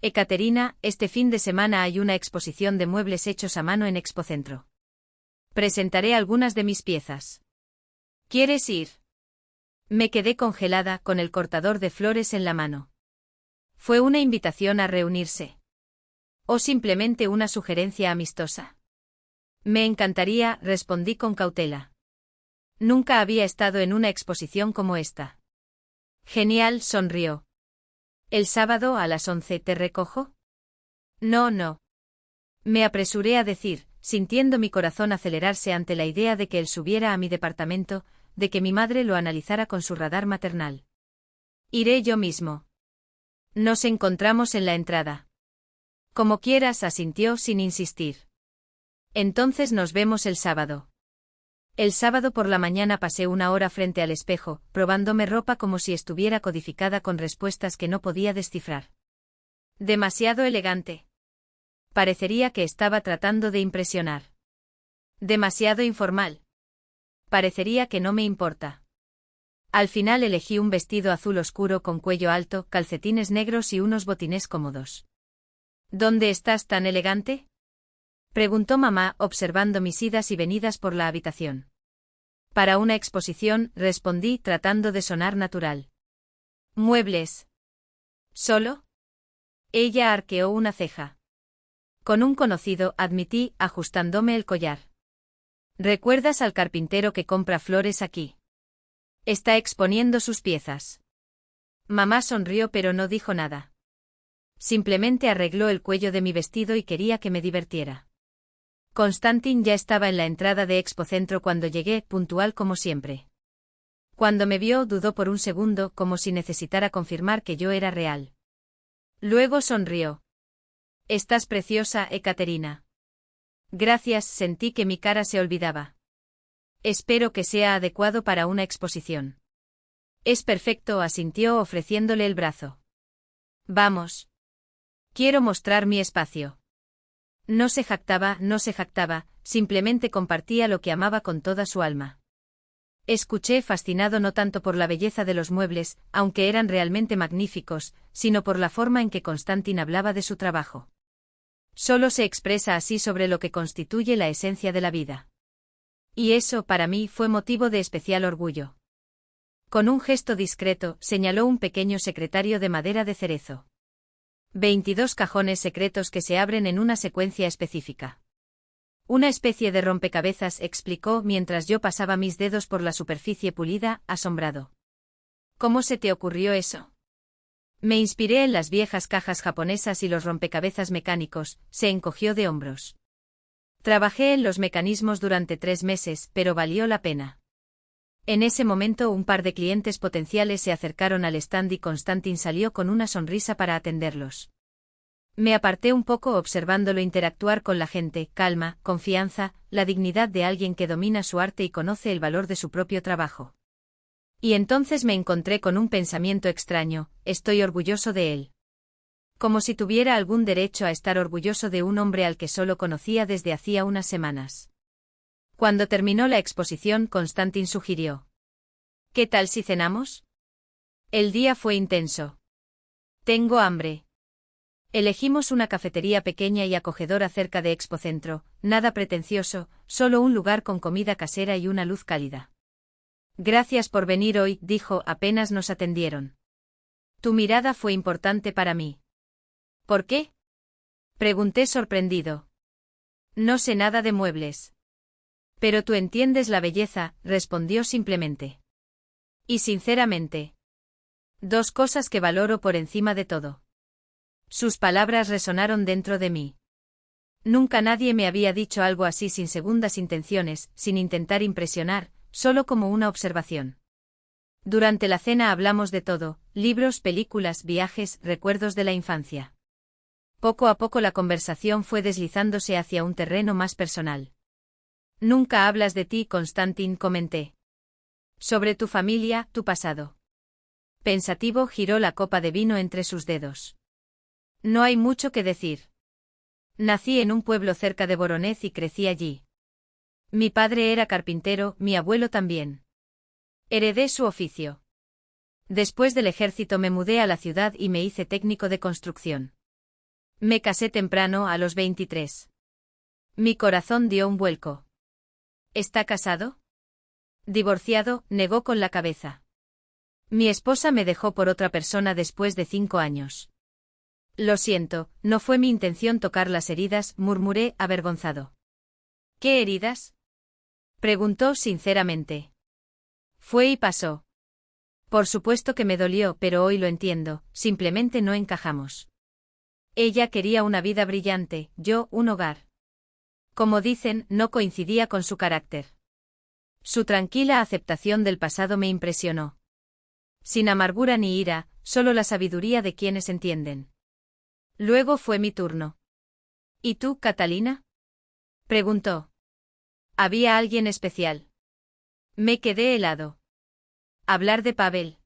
Ekaterina, este fin de semana hay una exposición de muebles hechos a mano en Expocentro. Presentaré algunas de mis piezas. ¿Quieres ir? Me quedé congelada con el cortador de flores en la mano. ¿Fue una invitación a reunirse? ¿O simplemente una sugerencia amistosa? Me encantaría, respondí con cautela. Nunca había estado en una exposición como esta. Genial, sonrió. ¿El sábado a las 11 te recojo? No. Me apresuré a decir, sintiendo mi corazón acelerarse ante la idea de que él subiera a mi departamento, de que mi madre lo analizara con su radar maternal. Iré yo mismo. Nos encontramos en la entrada. Como quieras, asintió sin insistir. Entonces nos vemos el sábado. El sábado por la mañana pasé una hora frente al espejo, probándome ropa como si estuviera codificada con respuestas que no podía descifrar. Demasiado elegante. Parecería que estaba tratando de impresionar. Demasiado informal. Parecería que no me importa. Al final elegí un vestido azul oscuro con cuello alto, calcetines negros y unos botines cómodos. ¿Dónde estás tan elegante?, preguntó mamá, observando mis idas y venidas por la habitación. Para una exposición, respondí tratando de sonar natural. ¿Muebles? ¿Solo? Ella arqueó una ceja. Con un conocido, admití, ajustándome el collar. ¿Recuerdas al carpintero que compra flores aquí? Está exponiendo sus piezas. Mamá sonrió pero no dijo nada. Simplemente arregló el cuello de mi vestido y quería que me divirtiera. Constantin ya estaba en la entrada de Expocentro cuando llegué, puntual como siempre. Cuando me vio, dudó por un segundo, como si necesitara confirmar que yo era real. Luego sonrió. Estás preciosa, Ekaterina. Gracias, sentí que mi cara se olvidaba. Espero que sea adecuado para una exposición. Es perfecto, asintió ofreciéndole el brazo. Vamos. Quiero mostrar mi espacio. No se jactaba, simplemente compartía lo que amaba con toda su alma. Escuché fascinado no tanto por la belleza de los muebles, aunque eran realmente magníficos, sino por la forma en que Constantin hablaba de su trabajo. Solo se expresa así sobre lo que constituye la esencia de la vida. Y eso, para mí, fue motivo de especial orgullo. Con un gesto discreto, señaló un pequeño secretario de madera de cerezo. 22 cajones secretos que se abren en una secuencia específica. Una especie de rompecabezas, explicó mientras yo pasaba mis dedos por la superficie pulida, asombrado. ¿Cómo se te ocurrió eso? Me inspiré en las viejas cajas japonesas y los rompecabezas mecánicos, se encogió de hombros. Trabajé en los mecanismos durante 3 meses, pero valió la pena. En ese momento un par de clientes potenciales se acercaron al stand y Constantin salió con una sonrisa para atenderlos. Me aparté un poco observándolo interactuar con la gente, calma, confianza, la dignidad de alguien que domina su arte y conoce el valor de su propio trabajo. Y entonces me encontré con un pensamiento extraño, estoy orgulloso de él. Como si tuviera algún derecho a estar orgulloso de un hombre al que solo conocía desde hacía unas semanas. Cuando terminó la exposición, Constantin sugirió. ¿Qué tal si cenamos? El día fue intenso. Tengo hambre. Elegimos una cafetería pequeña y acogedora cerca de Expocentro, nada pretencioso, solo un lugar con comida casera y una luz cálida. Gracias por venir hoy, dijo apenas nos atendieron. Tu mirada fue importante para mí. ¿Por qué? Pregunté sorprendido. No sé nada de muebles. Pero tú entiendes la belleza, respondió simplemente. Y sinceramente. 2 cosas que valoro por encima de todo. Sus palabras resonaron dentro de mí. Nunca nadie me había dicho algo así sin segundas intenciones, sin intentar impresionar, solo como una observación. Durante la cena hablamos de todo, libros, películas, viajes, recuerdos de la infancia. Poco a poco la conversación fue deslizándose hacia un terreno más personal. Nunca hablas de ti, Constantin, comenté. Sobre tu familia, tu pasado. Pensativo giró la copa de vino entre sus dedos. No hay mucho que decir. Nací en un pueblo cerca de Voronezh y crecí allí. Mi padre era carpintero, mi abuelo también. Heredé su oficio. Después del ejército me mudé a la ciudad y me hice técnico de construcción. Me casé temprano, a los 23. Mi corazón dio un vuelco. ¿Está casado? Divorciado, negó con la cabeza. Mi esposa me dejó por otra persona después de 5 años. Lo siento, no fue mi intención tocar las heridas, murmuré, avergonzado. ¿Qué heridas? Preguntó sinceramente. Fue y pasó. Por supuesto que me dolió, pero hoy lo entiendo, simplemente no encajamos. Ella quería una vida brillante, yo, un hogar. Como dicen, no coincidía con su carácter. Su tranquila aceptación del pasado me impresionó. Sin amargura ni ira, solo la sabiduría de quienes entienden. Luego fue mi turno. ¿Y tú, Catalina? Preguntó. ¿Había alguien especial? Me quedé helado. Hablar de Pavel.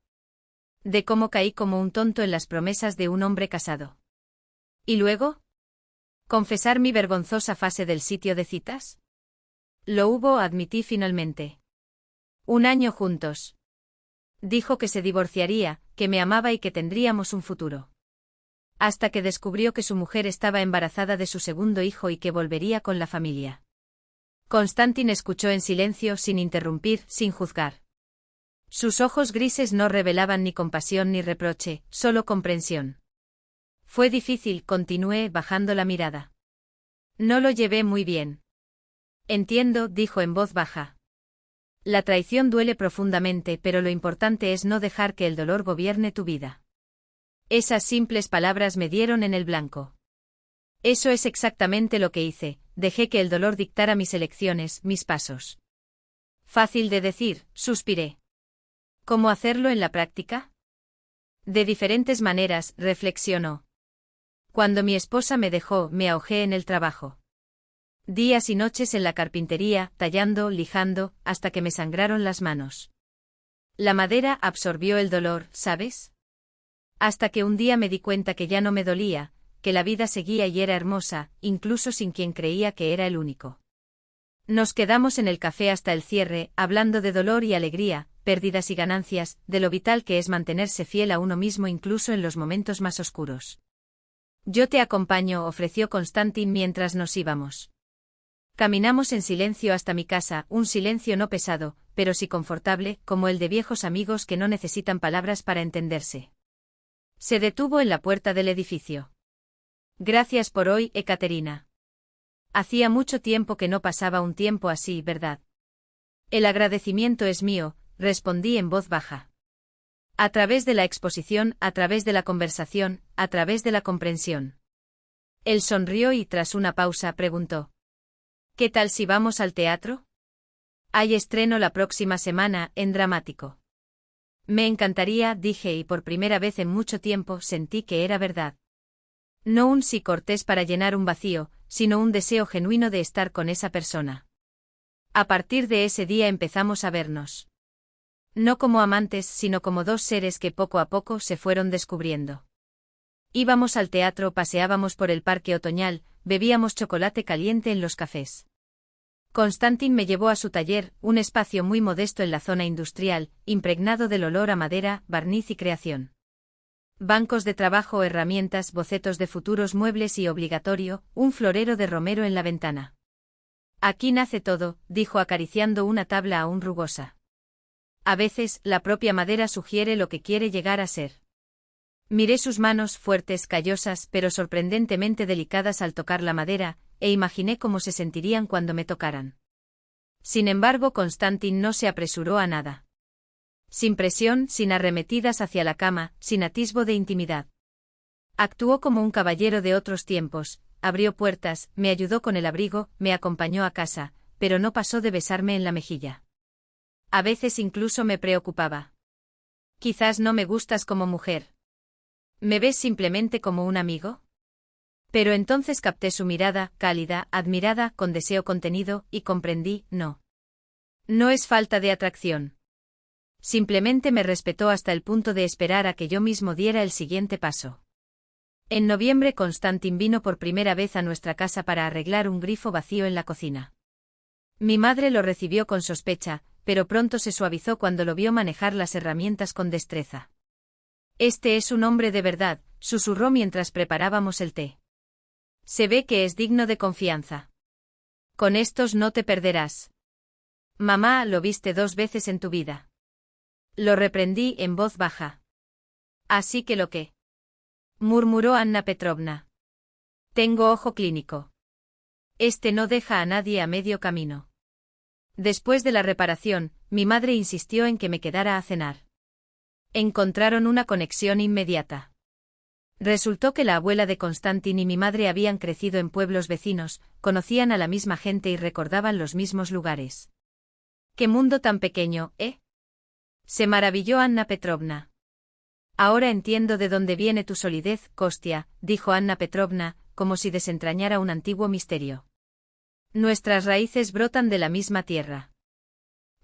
De cómo caí como un tonto en las promesas de un hombre casado. ¿Y luego? ¿Confesar mi vergonzosa fase del sitio de citas? Lo hubo, admití finalmente. 1 año juntos. Dijo que se divorciaría, que me amaba y que tendríamos un futuro. Hasta que descubrió que su mujer estaba embarazada de su segundo hijo y que volvería con la familia. Constantin escuchó en silencio, sin interrumpir, sin juzgar. Sus ojos grises no revelaban ni compasión ni reproche, solo comprensión. Fue difícil, continué, bajando la mirada. No lo llevé muy bien. Entiendo, dijo en voz baja. La traición duele profundamente, pero lo importante es no dejar que el dolor gobierne tu vida. Esas simples palabras me dieron en el blanco. Eso es exactamente lo que hice, dejé que el dolor dictara mis elecciones, mis pasos. Fácil de decir, suspiré. ¿Cómo hacerlo en la práctica? De diferentes maneras, reflexionó. Cuando mi esposa me dejó, me ahogé en el trabajo. Días y noches en la carpintería, tallando, lijando, hasta que me sangraron las manos. La madera absorbió el dolor, ¿sabes? Hasta que un día me di cuenta que ya no me dolía, que la vida seguía y era hermosa, incluso sin quien creía que era el único. Nos quedamos en el café hasta el cierre, hablando de dolor y alegría, pérdidas y ganancias, de lo vital que es mantenerse fiel a uno mismo incluso en los momentos más oscuros. Yo te acompaño, ofreció Constantin mientras nos íbamos. Caminamos en silencio hasta mi casa, un silencio no pesado, pero sí confortable, como el de viejos amigos que no necesitan palabras para entenderse. Se detuvo en la puerta del edificio. Gracias por hoy, Ekaterina. Hacía mucho tiempo que no pasaba un tiempo así, ¿verdad? El agradecimiento es mío, respondí en voz baja. A través de la exposición, a través de la conversación, a través de la comprensión. Él sonrió y tras una pausa preguntó. ¿Qué tal si vamos al teatro? Hay estreno la próxima semana, en dramático. Me encantaría, dije y por primera vez en mucho tiempo sentí que era verdad. No un sí cortés para llenar un vacío, sino un deseo genuino de estar con esa persona. A partir de ese día empezamos a vernos. No como amantes, sino como dos seres que poco a poco se fueron descubriendo. Íbamos al teatro, paseábamos por el parque otoñal, bebíamos chocolate caliente en los cafés. Constantin me llevó a su taller, un espacio muy modesto en la zona industrial, impregnado del olor a madera, barniz y creación. Bancos de trabajo, herramientas, bocetos de futuros muebles y obligatorio, un florero de romero en la ventana. Aquí nace todo, dijo acariciando una tabla aún rugosa. A veces, la propia madera sugiere lo que quiere llegar a ser. Miré sus manos fuertes, callosas, pero sorprendentemente delicadas al tocar la madera, e imaginé cómo se sentirían cuando me tocaran. Sin embargo, Constantin no se apresuró a nada. Sin presión, sin arremetidas hacia la cama, sin atisbo de intimidad. Actuó como un caballero de otros tiempos, abrió puertas, me ayudó con el abrigo, me acompañó a casa, pero no pasó de besarme en la mejilla. A veces incluso me preocupaba. Quizás no me gustas como mujer. ¿Me ves simplemente como un amigo? Pero entonces capté su mirada, cálida, admirada, con deseo contenido, y comprendí, no. No es falta de atracción. Simplemente me respetó hasta el punto de esperar a que yo mismo diera el siguiente paso. En noviembre Constantin vino por primera vez a nuestra casa para arreglar un grifo vacío en la cocina. Mi madre lo recibió con sospecha, pero pronto se suavizó cuando lo vio manejar las herramientas con destreza. Este es un hombre de verdad, susurró mientras preparábamos el té. Se ve que es digno de confianza. Con estos no te perderás. Mamá, lo viste 2 veces en tu vida. Lo reprendí en voz baja. Así que lo que. Murmuró Anna Petrovna. Tengo ojo clínico. Este no deja a nadie a medio camino. Después de la reparación, mi madre insistió en que me quedara a cenar. Encontraron una conexión inmediata. Resultó que la abuela de Constantin y mi madre habían crecido en pueblos vecinos, conocían a la misma gente y recordaban los mismos lugares. ¡Qué mundo tan pequeño, eh! Se maravilló Anna Petrovna. Ahora entiendo de dónde viene tu solidez, Kostia, dijo Anna Petrovna, como si desentrañara un antiguo misterio. Nuestras raíces brotan de la misma tierra.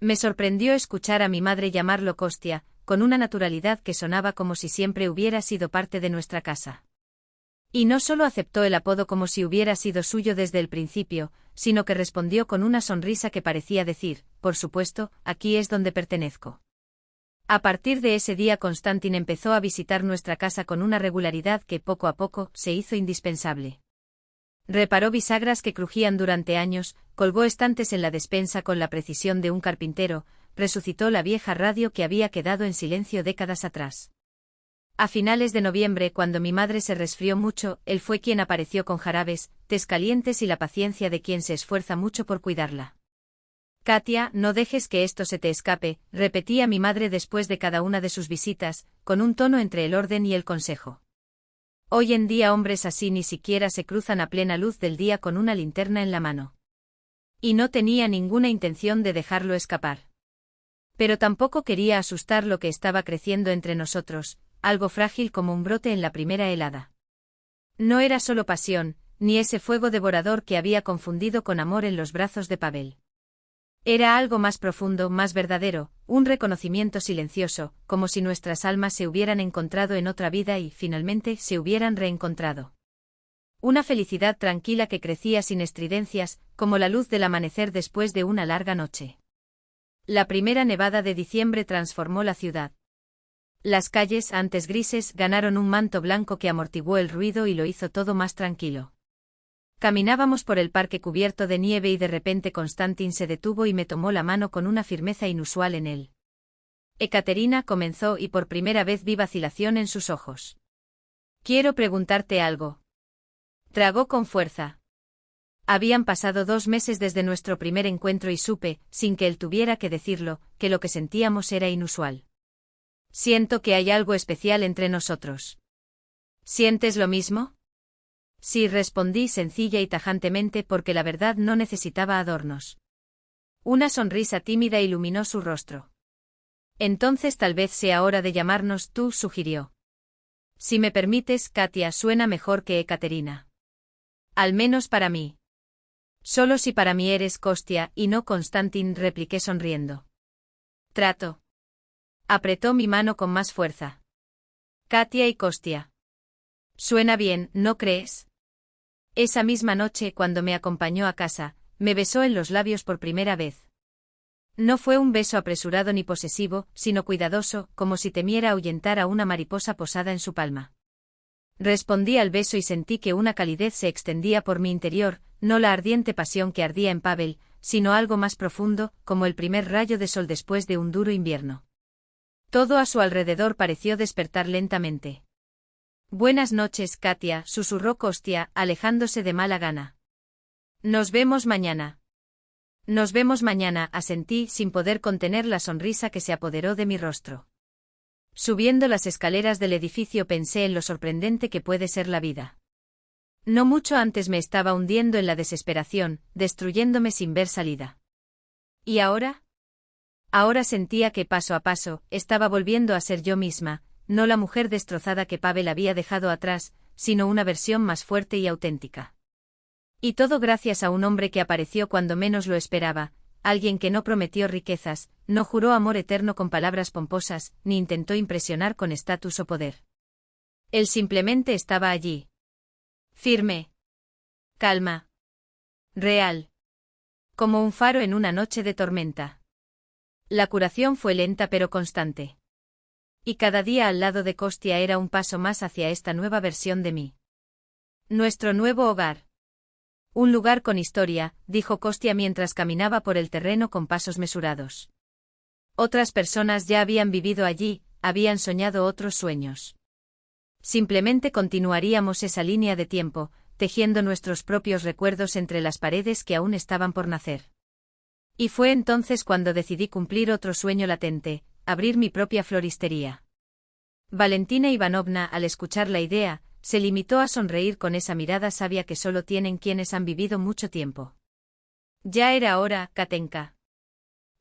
Me sorprendió escuchar a mi madre llamarlo Kostia, con una naturalidad que sonaba como si siempre hubiera sido parte de nuestra casa. Y no solo aceptó el apodo como si hubiera sido suyo desde el principio, sino que respondió con una sonrisa que parecía decir, por supuesto, aquí es donde pertenezco. A partir de ese día Constantin empezó a visitar nuestra casa con una regularidad que poco a poco se hizo indispensable. Reparó bisagras que crujían durante años, colgó estantes en la despensa con la precisión de un carpintero, resucitó la vieja radio que había quedado en silencio décadas atrás. A finales de noviembre, cuando mi madre se resfrió mucho, él fue quien apareció con jarabes, tés calientes y la paciencia de quien se esfuerza mucho por cuidarla. Katia, no dejes que esto se te escape, repetía mi madre después de cada una de sus visitas, con un tono entre el orden y el consejo. Hoy en día hombres así ni siquiera se cruzan a plena luz del día con una linterna en la mano. Y no tenía ninguna intención de dejarlo escapar. Pero tampoco quería asustar lo que estaba creciendo entre nosotros, algo frágil como un brote en la primera helada. No era solo pasión, ni ese fuego devorador que había confundido con amor en los brazos de Pavel. Era algo más profundo, más verdadero, un reconocimiento silencioso, como si nuestras almas se hubieran encontrado en otra vida y, finalmente, se hubieran reencontrado. Una felicidad tranquila que crecía sin estridencias, como la luz del amanecer después de una larga noche. La primera nevada de diciembre transformó la ciudad. Las calles, antes grises, ganaron un manto blanco que amortiguó el ruido y lo hizo todo más tranquilo. Caminábamos por el parque cubierto de nieve y de repente Constantin se detuvo y me tomó la mano con una firmeza inusual en él. Ekaterina comenzó y por primera vez vi vacilación en sus ojos. Quiero preguntarte algo. Tragó con fuerza. Habían pasado 2 meses desde nuestro primer encuentro y supe, sin que él tuviera que decirlo, que lo que sentíamos era inusual. Siento que hay algo especial entre nosotros. ¿Sientes lo mismo? Sí, respondí sencilla y tajantemente porque la verdad no necesitaba adornos. Una sonrisa tímida iluminó su rostro. Entonces tal vez sea hora de llamarnos tú, sugirió. Si me permites, Katia, suena mejor que Ekaterina. Al menos para mí. Solo si para mí eres Kostia y no Constantin, repliqué sonriendo. Trato. Apretó mi mano con más fuerza. Katia y Kostia. Suena bien, ¿no crees? Esa misma noche, cuando me acompañó a casa, me besó en los labios por primera vez. No fue un beso apresurado ni posesivo, sino cuidadoso, como si temiera ahuyentar a una mariposa posada en su palma. Respondí al beso y sentí que una calidez se extendía por mi interior, no la ardiente pasión que ardía en Pavel, sino algo más profundo, como el primer rayo de sol después de un duro invierno. Todo a su alrededor pareció despertar lentamente. Buenas noches, Katia, susurró Kostia, alejándose de mala gana. Nos vemos mañana. Nos vemos mañana, asentí sin poder contener la sonrisa que se apoderó de mi rostro. Subiendo las escaleras del edificio pensé en lo sorprendente que puede ser la vida. No mucho antes me estaba hundiendo en la desesperación, destruyéndome sin ver salida. ¿Y ahora? Ahora sentía que paso a paso, estaba volviendo a ser yo misma, no la mujer destrozada que Pavel había dejado atrás, sino una versión más fuerte y auténtica. Y todo gracias a un hombre que apareció cuando menos lo esperaba, alguien que no prometió riquezas, no juró amor eterno con palabras pomposas, ni intentó impresionar con estatus o poder. Él simplemente estaba allí. Firme. Calma. Real. Como un faro en una noche de tormenta. La curación fue lenta pero constante. Y cada día al lado de Kostia era un paso más hacia esta nueva versión de mí. Nuestro nuevo hogar. Un lugar con historia, dijo Kostia mientras caminaba por el terreno con pasos mesurados. Otras personas ya habían vivido allí, habían soñado otros sueños. Simplemente continuaríamos esa línea de tiempo, tejiendo nuestros propios recuerdos entre las paredes que aún estaban por nacer. Y fue entonces cuando decidí cumplir otro sueño latente, abrir mi propia floristería. Valentina Ivanovna, al escuchar la idea, se limitó a sonreír con esa mirada sabia que solo tienen quienes han vivido mucho tiempo. Ya era hora, Katenka.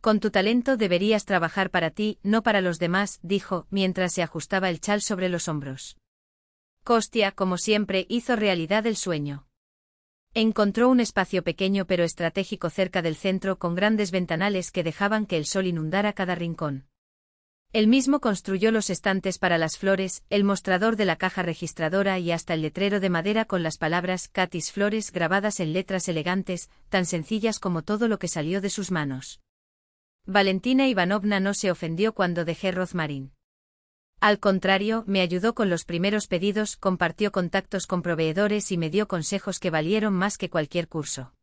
Con tu talento deberías trabajar para ti, no para los demás, dijo, mientras se ajustaba el chal sobre los hombros. Kostia, como siempre, hizo realidad el sueño. Encontró un espacio pequeño pero estratégico cerca del centro con grandes ventanales que dejaban que el sol inundara cada rincón. Él mismo construyó los estantes para las flores, el mostrador de la caja registradora y hasta el letrero de madera con las palabras Katis Flores grabadas en letras elegantes, tan sencillas como todo lo que salió de sus manos. Valentina Ivanovna no se ofendió cuando dejé Rozmarín. Al contrario, me ayudó con los primeros pedidos, compartió contactos con proveedores y me dio consejos que valieron más que cualquier curso.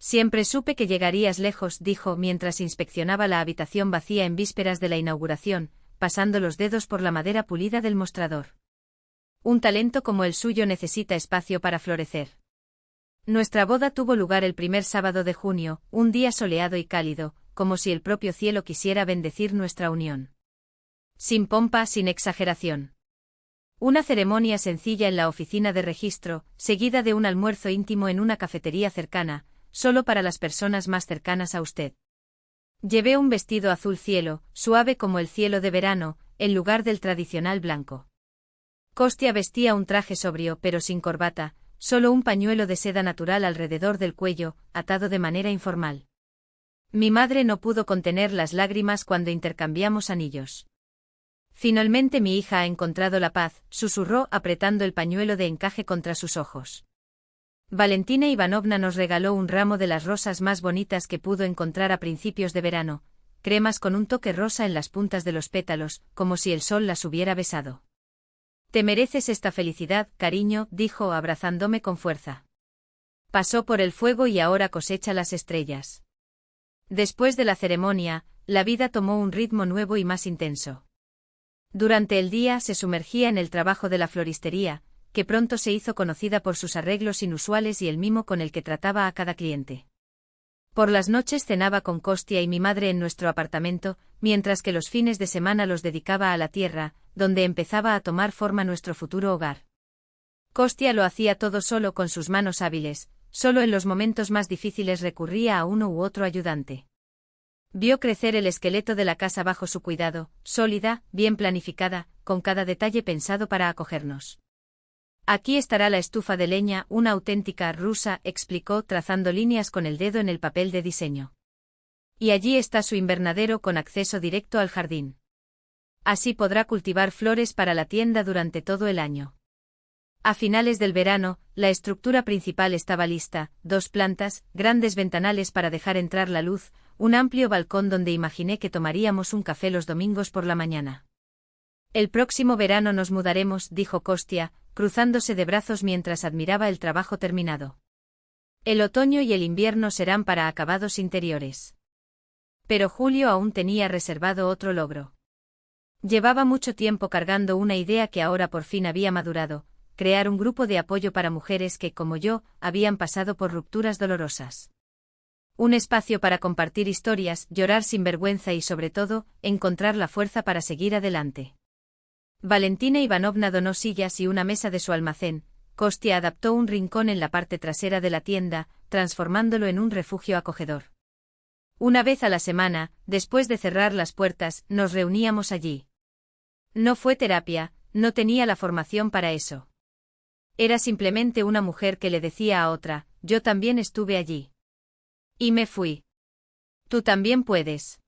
Siempre supe que llegarías lejos, dijo mientras inspeccionaba la habitación vacía en vísperas de la inauguración, pasando los dedos por la madera pulida del mostrador. Un talento como el suyo necesita espacio para florecer. Nuestra boda tuvo lugar el primer sábado de junio, un día soleado y cálido, como si el propio cielo quisiera bendecir nuestra unión. Sin pompa, sin exageración. Una ceremonia sencilla en la oficina de registro, seguida de un almuerzo íntimo en una cafetería cercana, solo para las personas más cercanas a usted. Llevé un vestido azul cielo, suave como el cielo de verano, en lugar del tradicional blanco. Kostya vestía un traje sobrio pero sin corbata, solo un pañuelo de seda natural alrededor del cuello, atado de manera informal. Mi madre no pudo contener las lágrimas cuando intercambiamos anillos. Finalmente mi hija ha encontrado la paz, susurró apretando el pañuelo de encaje contra sus ojos. Valentina Ivanovna nos regaló un ramo de las rosas más bonitas que pudo encontrar a principios de verano, cremas con un toque rosa en las puntas de los pétalos, como si el sol las hubiera besado. Te mereces esta felicidad, cariño, dijo abrazándome con fuerza. Pasó por el fuego y ahora cosecha las estrellas. Después de la ceremonia, la vida tomó un ritmo nuevo y más intenso. Durante el día se sumergía en el trabajo de la floristería, que pronto se hizo conocida por sus arreglos inusuales y el mimo con el que trataba a cada cliente. Por las noches cenaba con Kostya y mi madre en nuestro apartamento, mientras que los fines de semana los dedicaba a la tierra, donde empezaba a tomar forma nuestro futuro hogar. Kostya lo hacía todo solo con sus manos hábiles, solo en los momentos más difíciles recurría a uno u otro ayudante. Vio crecer el esqueleto de la casa bajo su cuidado, sólida, bien planificada, con cada detalle pensado para acogernos. Aquí estará la estufa de leña, una auténtica rusa, explicó trazando líneas con el dedo en el papel de diseño. Y allí está su invernadero con acceso directo al jardín. Así podrá cultivar flores para la tienda durante todo el año. A finales del verano, la estructura principal estaba lista, 2 plantas, grandes ventanales para dejar entrar la luz, un amplio balcón donde imaginé que tomaríamos un café los domingos por la mañana. El próximo verano nos mudaremos, dijo Kostya, cruzándose de brazos mientras admiraba el trabajo terminado. El otoño y el invierno serán para acabados interiores. Pero Julio aún tenía reservado otro logro. Llevaba mucho tiempo cargando una idea que ahora por fin había madurado, crear un grupo de apoyo para mujeres que, como yo, habían pasado por rupturas dolorosas. Un espacio para compartir historias, llorar sin vergüenza y sobre todo, encontrar la fuerza para seguir adelante. Valentina Ivanovna donó sillas y una mesa de su almacén, Kostya adaptó un rincón en la parte trasera de la tienda, transformándolo en un refugio acogedor. Una vez a la semana, después de cerrar las puertas, nos reuníamos allí. No fue terapia, no tenía la formación para eso. Era simplemente una mujer que le decía a otra, yo también estuve allí. Y me fui. Tú también puedes.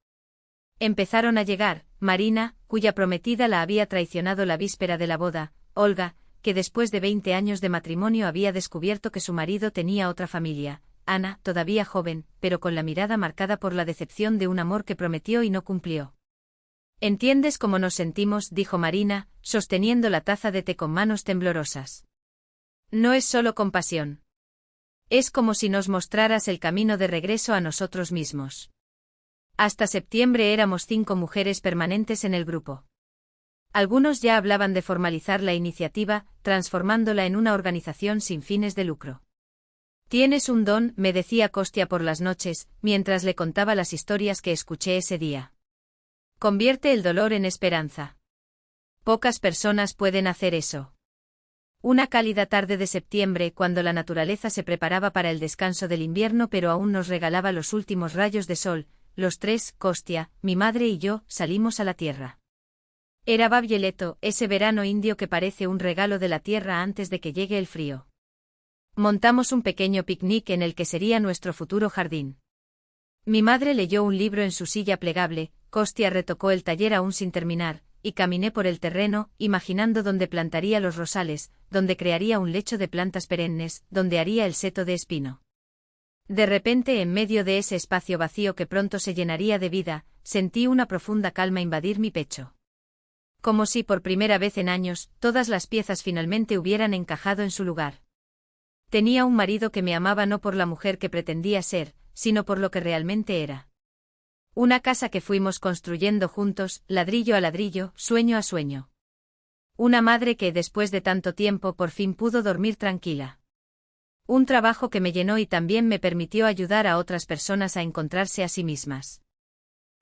Empezaron a llegar, Marina, cuya prometida la había traicionado la víspera de la boda, Olga, que después de 20 años de matrimonio había descubierto que su marido tenía otra familia, Ana, todavía joven, pero con la mirada marcada por la decepción de un amor que prometió y no cumplió. ¿Entiendes cómo nos sentimos?, dijo Marina, sosteniendo la taza de té con manos temblorosas. No es solo compasión. Es como si nos mostraras el camino de regreso a nosotros mismos. Hasta septiembre éramos 5 mujeres permanentes en el grupo. Algunos ya hablaban de formalizar la iniciativa, transformándola en una organización sin fines de lucro. Tienes un don, me decía Kostya por las noches, mientras le contaba las historias que escuché ese día. Convierte el dolor en esperanza. Pocas personas pueden hacer eso. Una cálida tarde de septiembre, cuando la naturaleza se preparaba para el descanso del invierno pero aún nos regalaba los últimos rayos de sol, los 3, Kostya, mi madre y yo, salimos a la tierra. Era Babyeleto, ese verano indio que parece un regalo de la tierra antes de que llegue el frío. Montamos un pequeño picnic en el que sería nuestro futuro jardín. Mi madre leyó un libro en su silla plegable, Kostya retocó el taller aún sin terminar, y caminé por el terreno, imaginando dónde plantaría los rosales, donde crearía un lecho de plantas perennes, donde haría el seto de espino. De repente, en medio de ese espacio vacío que pronto se llenaría de vida, sentí una profunda calma invadir mi pecho. Como si por primera vez en años, todas las piezas finalmente hubieran encajado en su lugar. Tenía un marido que me amaba no por la mujer que pretendía ser, sino por lo que realmente era. Una casa que fuimos construyendo juntos, ladrillo a ladrillo, sueño a sueño. Una madre que, después de tanto tiempo, por fin pudo dormir tranquila. Un trabajo que me llenó y también me permitió ayudar a otras personas a encontrarse a sí mismas.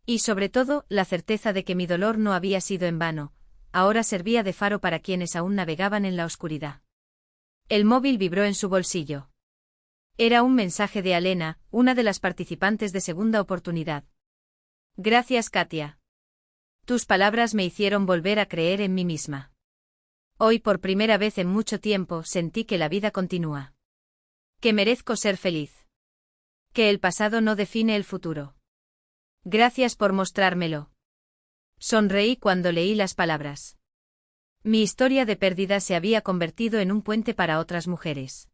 Y sobre todo, la certeza de que mi dolor no había sido en vano, ahora servía de faro para quienes aún navegaban en la oscuridad. El móvil vibró en su bolsillo. Era un mensaje de Alena, una de las participantes de Segunda Oportunidad. Gracias, Katia. Tus palabras me hicieron volver a creer en mí misma. Hoy, por primera vez en mucho tiempo, sentí que la vida continúa. Que merezco ser feliz. Que el pasado no define el futuro. Gracias por mostrármelo. Sonreí cuando leí las palabras. Mi historia de pérdida se había convertido en un puente para otras mujeres.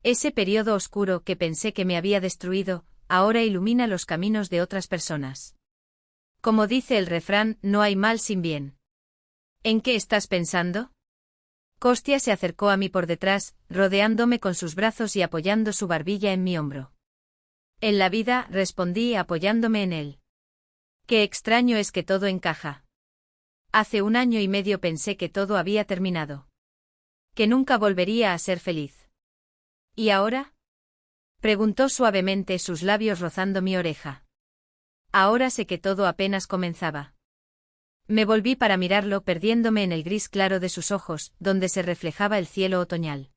Ese periodo oscuro que pensé que me había destruido, ahora ilumina los caminos de otras personas. Como dice el refrán, no hay mal sin bien. ¿En qué estás pensando? Kostya se acercó a mí por detrás, rodeándome con sus brazos y apoyando su barbilla en mi hombro. En la vida, respondí apoyándome en él. Qué extraño es que todo encaja. Hace 1 año y medio pensé que todo había terminado. Que nunca volvería a ser feliz. ¿Y ahora? Preguntó suavemente, sus labios rozando mi oreja. Ahora sé que todo apenas comenzaba. Me volví para mirarlo, perdiéndome en el gris claro de sus ojos, donde se reflejaba el cielo otoñal.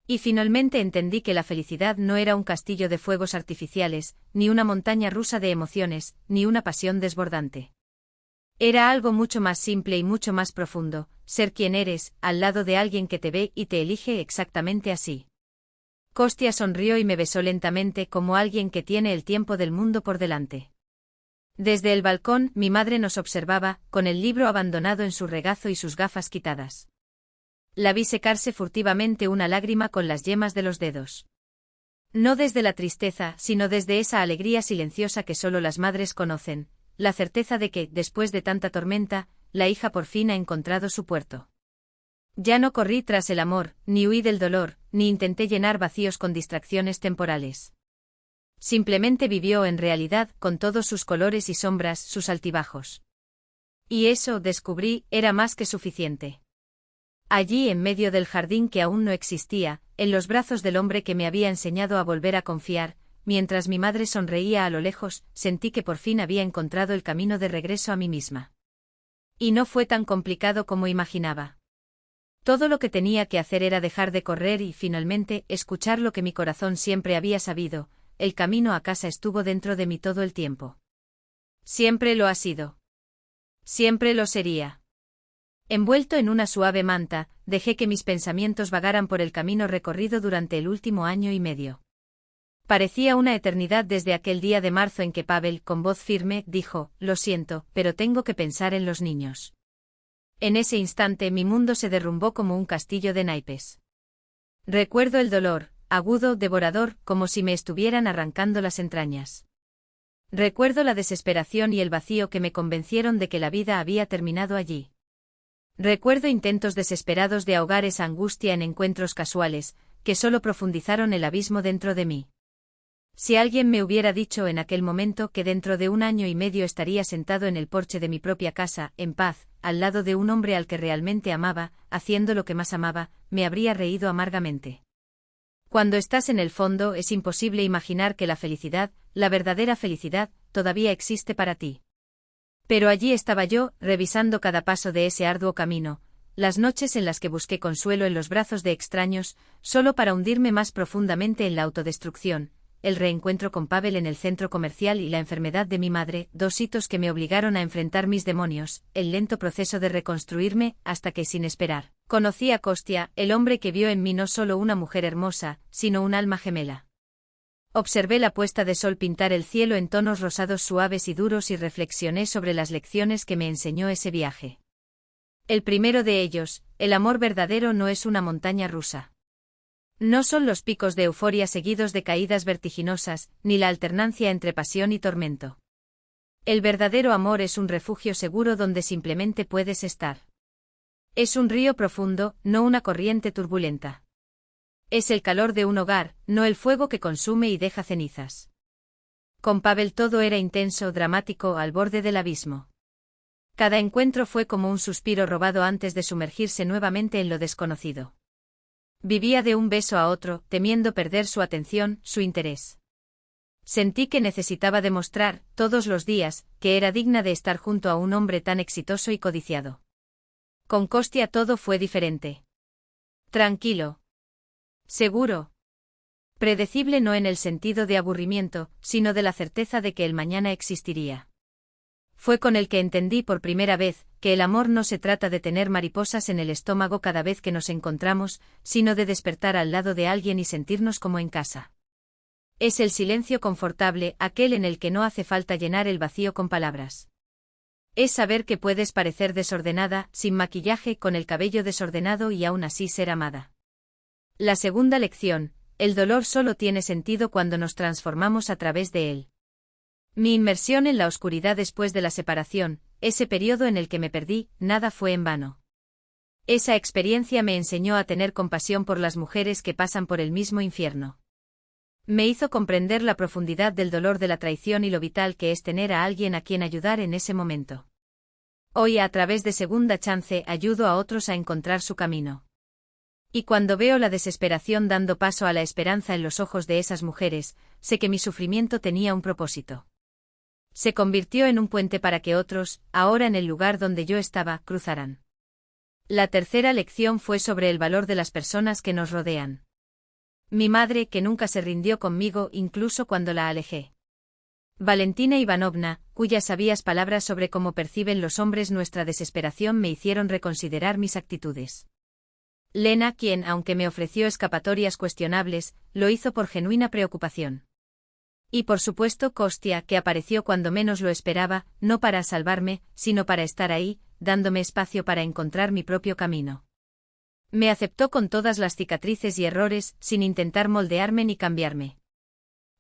Y finalmente entendí que la felicidad no era un castillo de fuegos artificiales, ni una montaña rusa de emociones, ni una pasión desbordante. Era algo mucho más simple y mucho más profundo, ser quien eres, al lado de alguien que te ve y te elige exactamente así. Kostya sonrió y me besó lentamente como alguien que tiene el tiempo del mundo por delante. Desde el balcón, mi madre nos observaba, con el libro abandonado en su regazo y sus gafas quitadas. La vi secarse furtivamente una lágrima con las yemas de los dedos. No desde la tristeza, sino desde esa alegría silenciosa que solo las madres conocen, la certeza de que, después de tanta tormenta, la hija por fin ha encontrado su puerto. Ya no corrí tras el amor, ni huí del dolor, ni intenté llenar vacíos con distracciones temporales. Simplemente vivió en realidad, con todos sus colores y sombras, sus altibajos. Y eso, descubrí, era más que suficiente. Allí, en medio del jardín que aún no existía, en los brazos del hombre que me había enseñado a volver a confiar, mientras mi madre sonreía a lo lejos, sentí que por fin había encontrado el camino de regreso a mí misma. Y no fue tan complicado como imaginaba. Todo lo que tenía que hacer era dejar de correr y, finalmente, escuchar lo que mi corazón siempre había sabido: el camino a casa estuvo dentro de mí todo el tiempo. Siempre lo ha sido. Siempre lo sería. Envuelto en una suave manta, dejé que mis pensamientos vagaran por el camino recorrido durante el último 1 año y medio. Parecía una eternidad desde aquel día de marzo en que Pavel, con voz firme, dijo: «Lo siento, pero tengo que pensar en los niños». En ese instante mi mundo se derrumbó como un castillo de naipes. Recuerdo el dolor, agudo, devorador, como si me estuvieran arrancando las entrañas. Recuerdo la desesperación y el vacío que me convencieron de que la vida había terminado allí. Recuerdo intentos desesperados de ahogar esa angustia en encuentros casuales, que solo profundizaron el abismo dentro de mí. Si alguien me hubiera dicho en aquel momento que dentro de 1 año y medio estaría sentado en el porche de mi propia casa, en paz, al lado de un hombre al que realmente amaba, haciendo lo que más amaba, me habría reído amargamente. Cuando estás en el fondo es imposible imaginar que la felicidad, la verdadera felicidad, todavía existe para ti. Pero allí estaba yo, revisando cada paso de ese arduo camino, las noches en las que busqué consuelo en los brazos de extraños, solo para hundirme más profundamente en la autodestrucción, el reencuentro con Pavel en el centro comercial y la enfermedad de mi madre, 2 hitos que me obligaron a enfrentar mis demonios, el lento proceso de reconstruirme, hasta que, sin esperar, conocí a Kostya, el hombre que vio en mí no solo una mujer hermosa, sino un alma gemela. Observé la puesta de sol pintar el cielo en tonos rosados suaves y duros y reflexioné sobre las lecciones que me enseñó ese viaje. El primero de ellos, el amor verdadero no es una montaña rusa. No son los picos de euforia seguidos de caídas vertiginosas, ni la alternancia entre pasión y tormento. El verdadero amor es un refugio seguro donde simplemente puedes estar. Es un río profundo, no una corriente turbulenta. Es el calor de un hogar, no el fuego que consume y deja cenizas. Con Pavel todo era intenso, dramático, al borde del abismo. Cada encuentro fue como un suspiro robado antes de sumergirse nuevamente en lo desconocido. Vivía de un beso a otro, temiendo perder su atención, su interés. Sentí que necesitaba demostrar, todos los días, que era digna de estar junto a un hombre tan exitoso y codiciado. Con Kostya todo fue diferente. Tranquilo. Seguro. Predecible no en el sentido de aburrimiento, sino de la certeza de que el mañana existiría. Fue con el que entendí por primera vez que el amor no se trata de tener mariposas en el estómago cada vez que nos encontramos, sino de despertar al lado de alguien y sentirnos como en casa. Es el silencio confortable, aquel en el que no hace falta llenar el vacío con palabras. Es saber que puedes parecer desordenada, sin maquillaje, con el cabello desordenado y aún así ser amada. La segunda lección, el dolor solo tiene sentido cuando nos transformamos a través de él. Mi inmersión en la oscuridad después de la separación, ese periodo en el que me perdí, nada fue en vano. Esa experiencia me enseñó a tener compasión por las mujeres que pasan por el mismo infierno. Me hizo comprender la profundidad del dolor de la traición y lo vital que es tener a alguien a quien ayudar en ese momento. Hoy, a través de Segunda Chance, ayudo a otros a encontrar su camino. Y cuando veo la desesperación dando paso a la esperanza en los ojos de esas mujeres, sé que mi sufrimiento tenía un propósito. Se convirtió en un puente para que otros, ahora en el lugar donde yo estaba, cruzaran. La tercera lección fue sobre el valor de las personas que nos rodean. Mi madre, que nunca se rindió conmigo incluso cuando la alejé. Valentina Ivanovna, cuyas sabias palabras sobre cómo perciben los hombres nuestra desesperación me hicieron reconsiderar mis actitudes. Lena, quien, aunque me ofreció escapatorias cuestionables, lo hizo por genuina preocupación. Y por supuesto Kostya, que apareció cuando menos lo esperaba, no para salvarme, sino para estar ahí, dándome espacio para encontrar mi propio camino. Me aceptó con todas las cicatrices y errores, sin intentar moldearme ni cambiarme.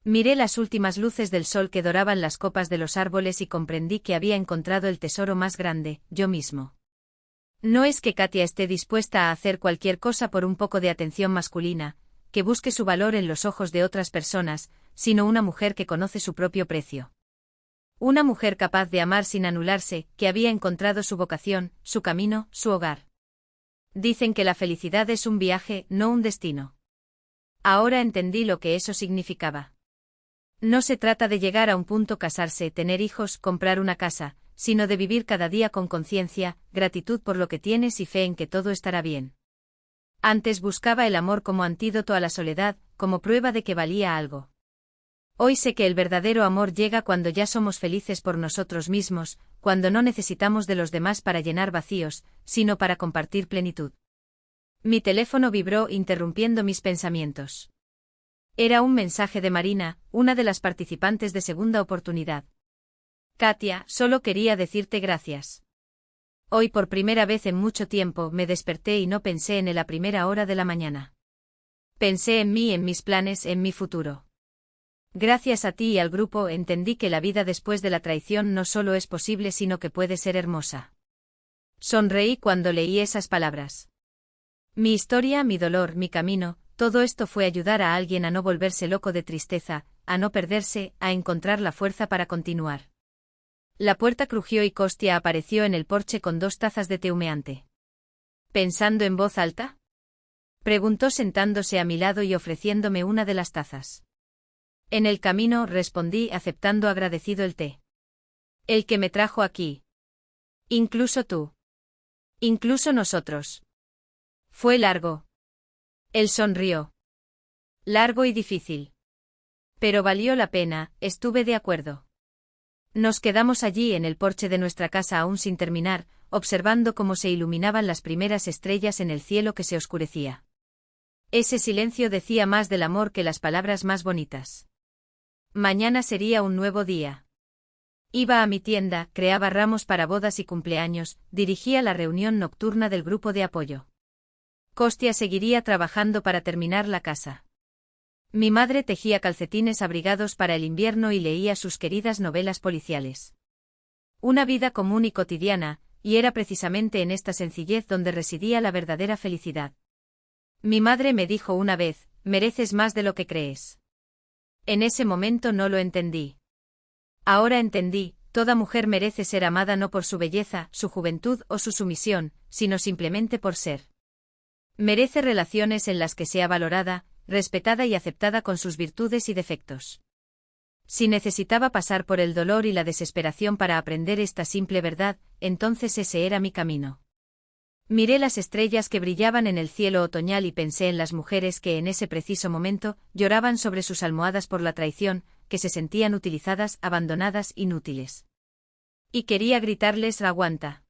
Miré las últimas luces del sol que doraban las copas de los árboles y comprendí que había encontrado el tesoro más grande, yo mismo. No es que Katia esté dispuesta a hacer cualquier cosa por un poco de atención masculina, que busque su valor en los ojos de otras personas, sino una mujer que conoce su propio precio. Una mujer capaz de amar sin anularse, que había encontrado su vocación, su camino, su hogar. Dicen que la felicidad es un viaje, no un destino. Ahora entendí lo que eso significaba. No se trata de llegar a un punto, casarse, tener hijos, comprar una casa, sino de vivir cada día con conciencia, gratitud por lo que tienes y fe en que todo estará bien. Antes buscaba el amor como antídoto a la soledad, como prueba de que valía algo. Hoy sé que el verdadero amor llega cuando ya somos felices por nosotros mismos, cuando no necesitamos de los demás para llenar vacíos, sino para compartir plenitud. Mi teléfono vibró interrumpiendo mis pensamientos. Era un mensaje de Marina, una de las participantes de Segunda Oportunidad. Katia, solo quería decirte gracias. Hoy por primera vez en mucho tiempo me desperté y no pensé en él a primera hora de la mañana. Pensé en mí, en mis planes, en mi futuro. Gracias a ti y al grupo entendí que la vida después de la traición no solo es posible sino que puede ser hermosa. Sonreí cuando leí esas palabras. Mi historia, mi dolor, mi camino, todo esto fue ayudar a alguien a no volverse loco de tristeza, a no perderse, a encontrar la fuerza para continuar. La puerta crujió y Kostya apareció en el porche con 2 tazas de té humeante. ¿Pensando en voz alta?, preguntó sentándose a mi lado y ofreciéndome una de las tazas. En el camino, respondí aceptando agradecido el té. El que me trajo aquí. Incluso tú. Incluso nosotros. Fue largo. Él sonrió. Largo y difícil. Pero valió la pena, estuve de acuerdo. Nos quedamos allí en el porche de nuestra casa aún sin terminar, observando cómo se iluminaban las primeras estrellas en el cielo que se oscurecía. Ese silencio decía más del amor que las palabras más bonitas. Mañana sería un nuevo día. Iba a mi tienda, creaba ramos para bodas y cumpleaños, dirigía la reunión nocturna del grupo de apoyo. Kostya seguiría trabajando para terminar la casa. Mi madre tejía calcetines abrigados para el invierno y leía sus queridas novelas policiales. Una vida común y cotidiana, y era precisamente en esta sencillez donde residía la verdadera felicidad. Mi madre me dijo una vez, mereces más de lo que crees. En ese momento no lo entendí. Ahora entendí, toda mujer merece ser amada no por su belleza, su juventud o su sumisión, sino simplemente por ser. Merece relaciones en las que sea valorada, respetada y aceptada con sus virtudes y defectos. Si necesitaba pasar por el dolor y la desesperación para aprender esta simple verdad, entonces ese era mi camino. Miré las estrellas que brillaban en el cielo otoñal y pensé en las mujeres que en ese preciso momento lloraban sobre sus almohadas por la traición, que se sentían utilizadas, abandonadas, inútiles. Y quería gritarles: aguanta.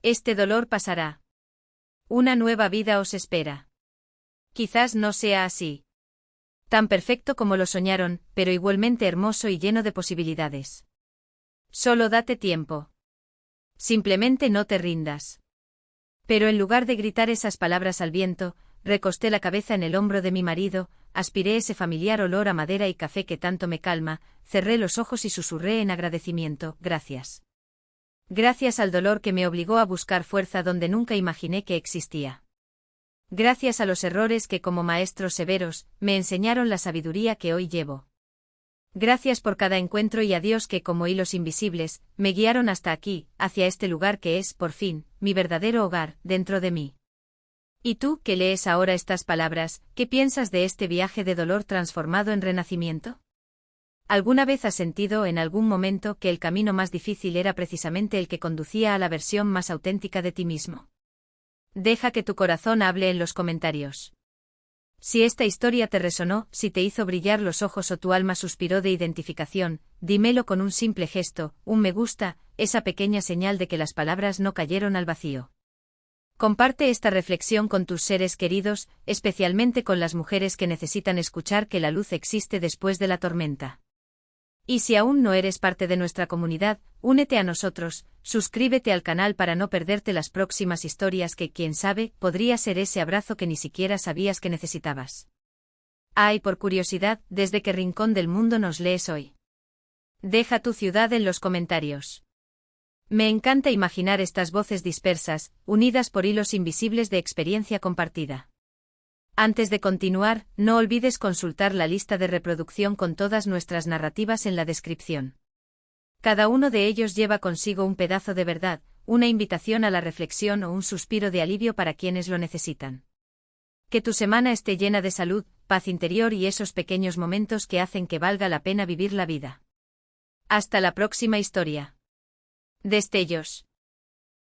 Este dolor pasará. Una nueva vida os espera. Quizás no sea así. Tan perfecto como lo soñaron, pero igualmente hermoso y lleno de posibilidades. Solo date tiempo. Simplemente no te rindas. Pero en lugar de gritar esas palabras al viento, recosté la cabeza en el hombro de mi marido, aspiré ese familiar olor a madera y café que tanto me calma, cerré los ojos y susurré en agradecimiento: gracias. Gracias al dolor que me obligó a buscar fuerza donde nunca imaginé que existía. Gracias a los errores que como maestros severos, me enseñaron la sabiduría que hoy llevo. Gracias por cada encuentro y a Dios que como hilos invisibles, me guiaron hasta aquí, hacia este lugar que es, por fin, mi verdadero hogar, dentro de mí. ¿Y tú, que lees ahora estas palabras, qué piensas de este viaje de dolor transformado en renacimiento? ¿Alguna vez has sentido en algún momento que el camino más difícil era precisamente el que conducía a la versión más auténtica de ti mismo? Deja que tu corazón hable en los comentarios. Si esta historia te resonó, si te hizo brillar los ojos o tu alma suspiró de identificación, dímelo con un simple gesto, un me gusta, esa pequeña señal de que las palabras no cayeron al vacío. Comparte esta reflexión con tus seres queridos, especialmente con las mujeres que necesitan escuchar que la luz existe después de la tormenta. Y si aún no eres parte de nuestra comunidad, únete a nosotros, suscríbete al canal para no perderte las próximas historias que, quién sabe, podría ser ese abrazo que ni siquiera sabías que necesitabas. Ay, por curiosidad, ¿desde qué rincón del mundo nos lees hoy? Deja tu ciudad en los comentarios. Me encanta imaginar estas voces dispersas, unidas por hilos invisibles de experiencia compartida. Antes de continuar, no olvides consultar la lista de reproducción con todas nuestras narrativas en la descripción. Cada uno de ellos lleva consigo un pedazo de verdad, una invitación a la reflexión o un suspiro de alivio para quienes lo necesitan. Que tu semana esté llena de salud, paz interior y esos pequeños momentos que hacen que valga la pena vivir la vida. Hasta la próxima historia. Destellos.